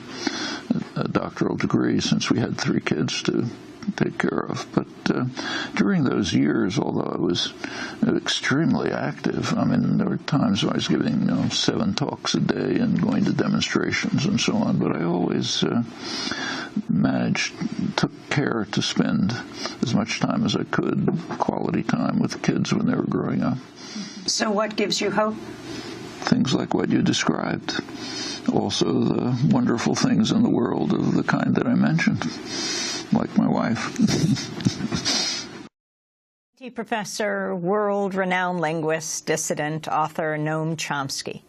doctoral degree, since we had 3 kids to take care of. But during those years, although I was extremely active, I mean, there were times when I was giving 7 talks a day and going to demonstrations and so on, but I always took care to spend as much time as I could, quality time with kids when they were growing up. So what gives you hope? Things like what you described. Also the wonderful things in the world of the kind that I mentioned, like my wife. Professor, world-renowned linguist, dissident, author Noam Chomsky.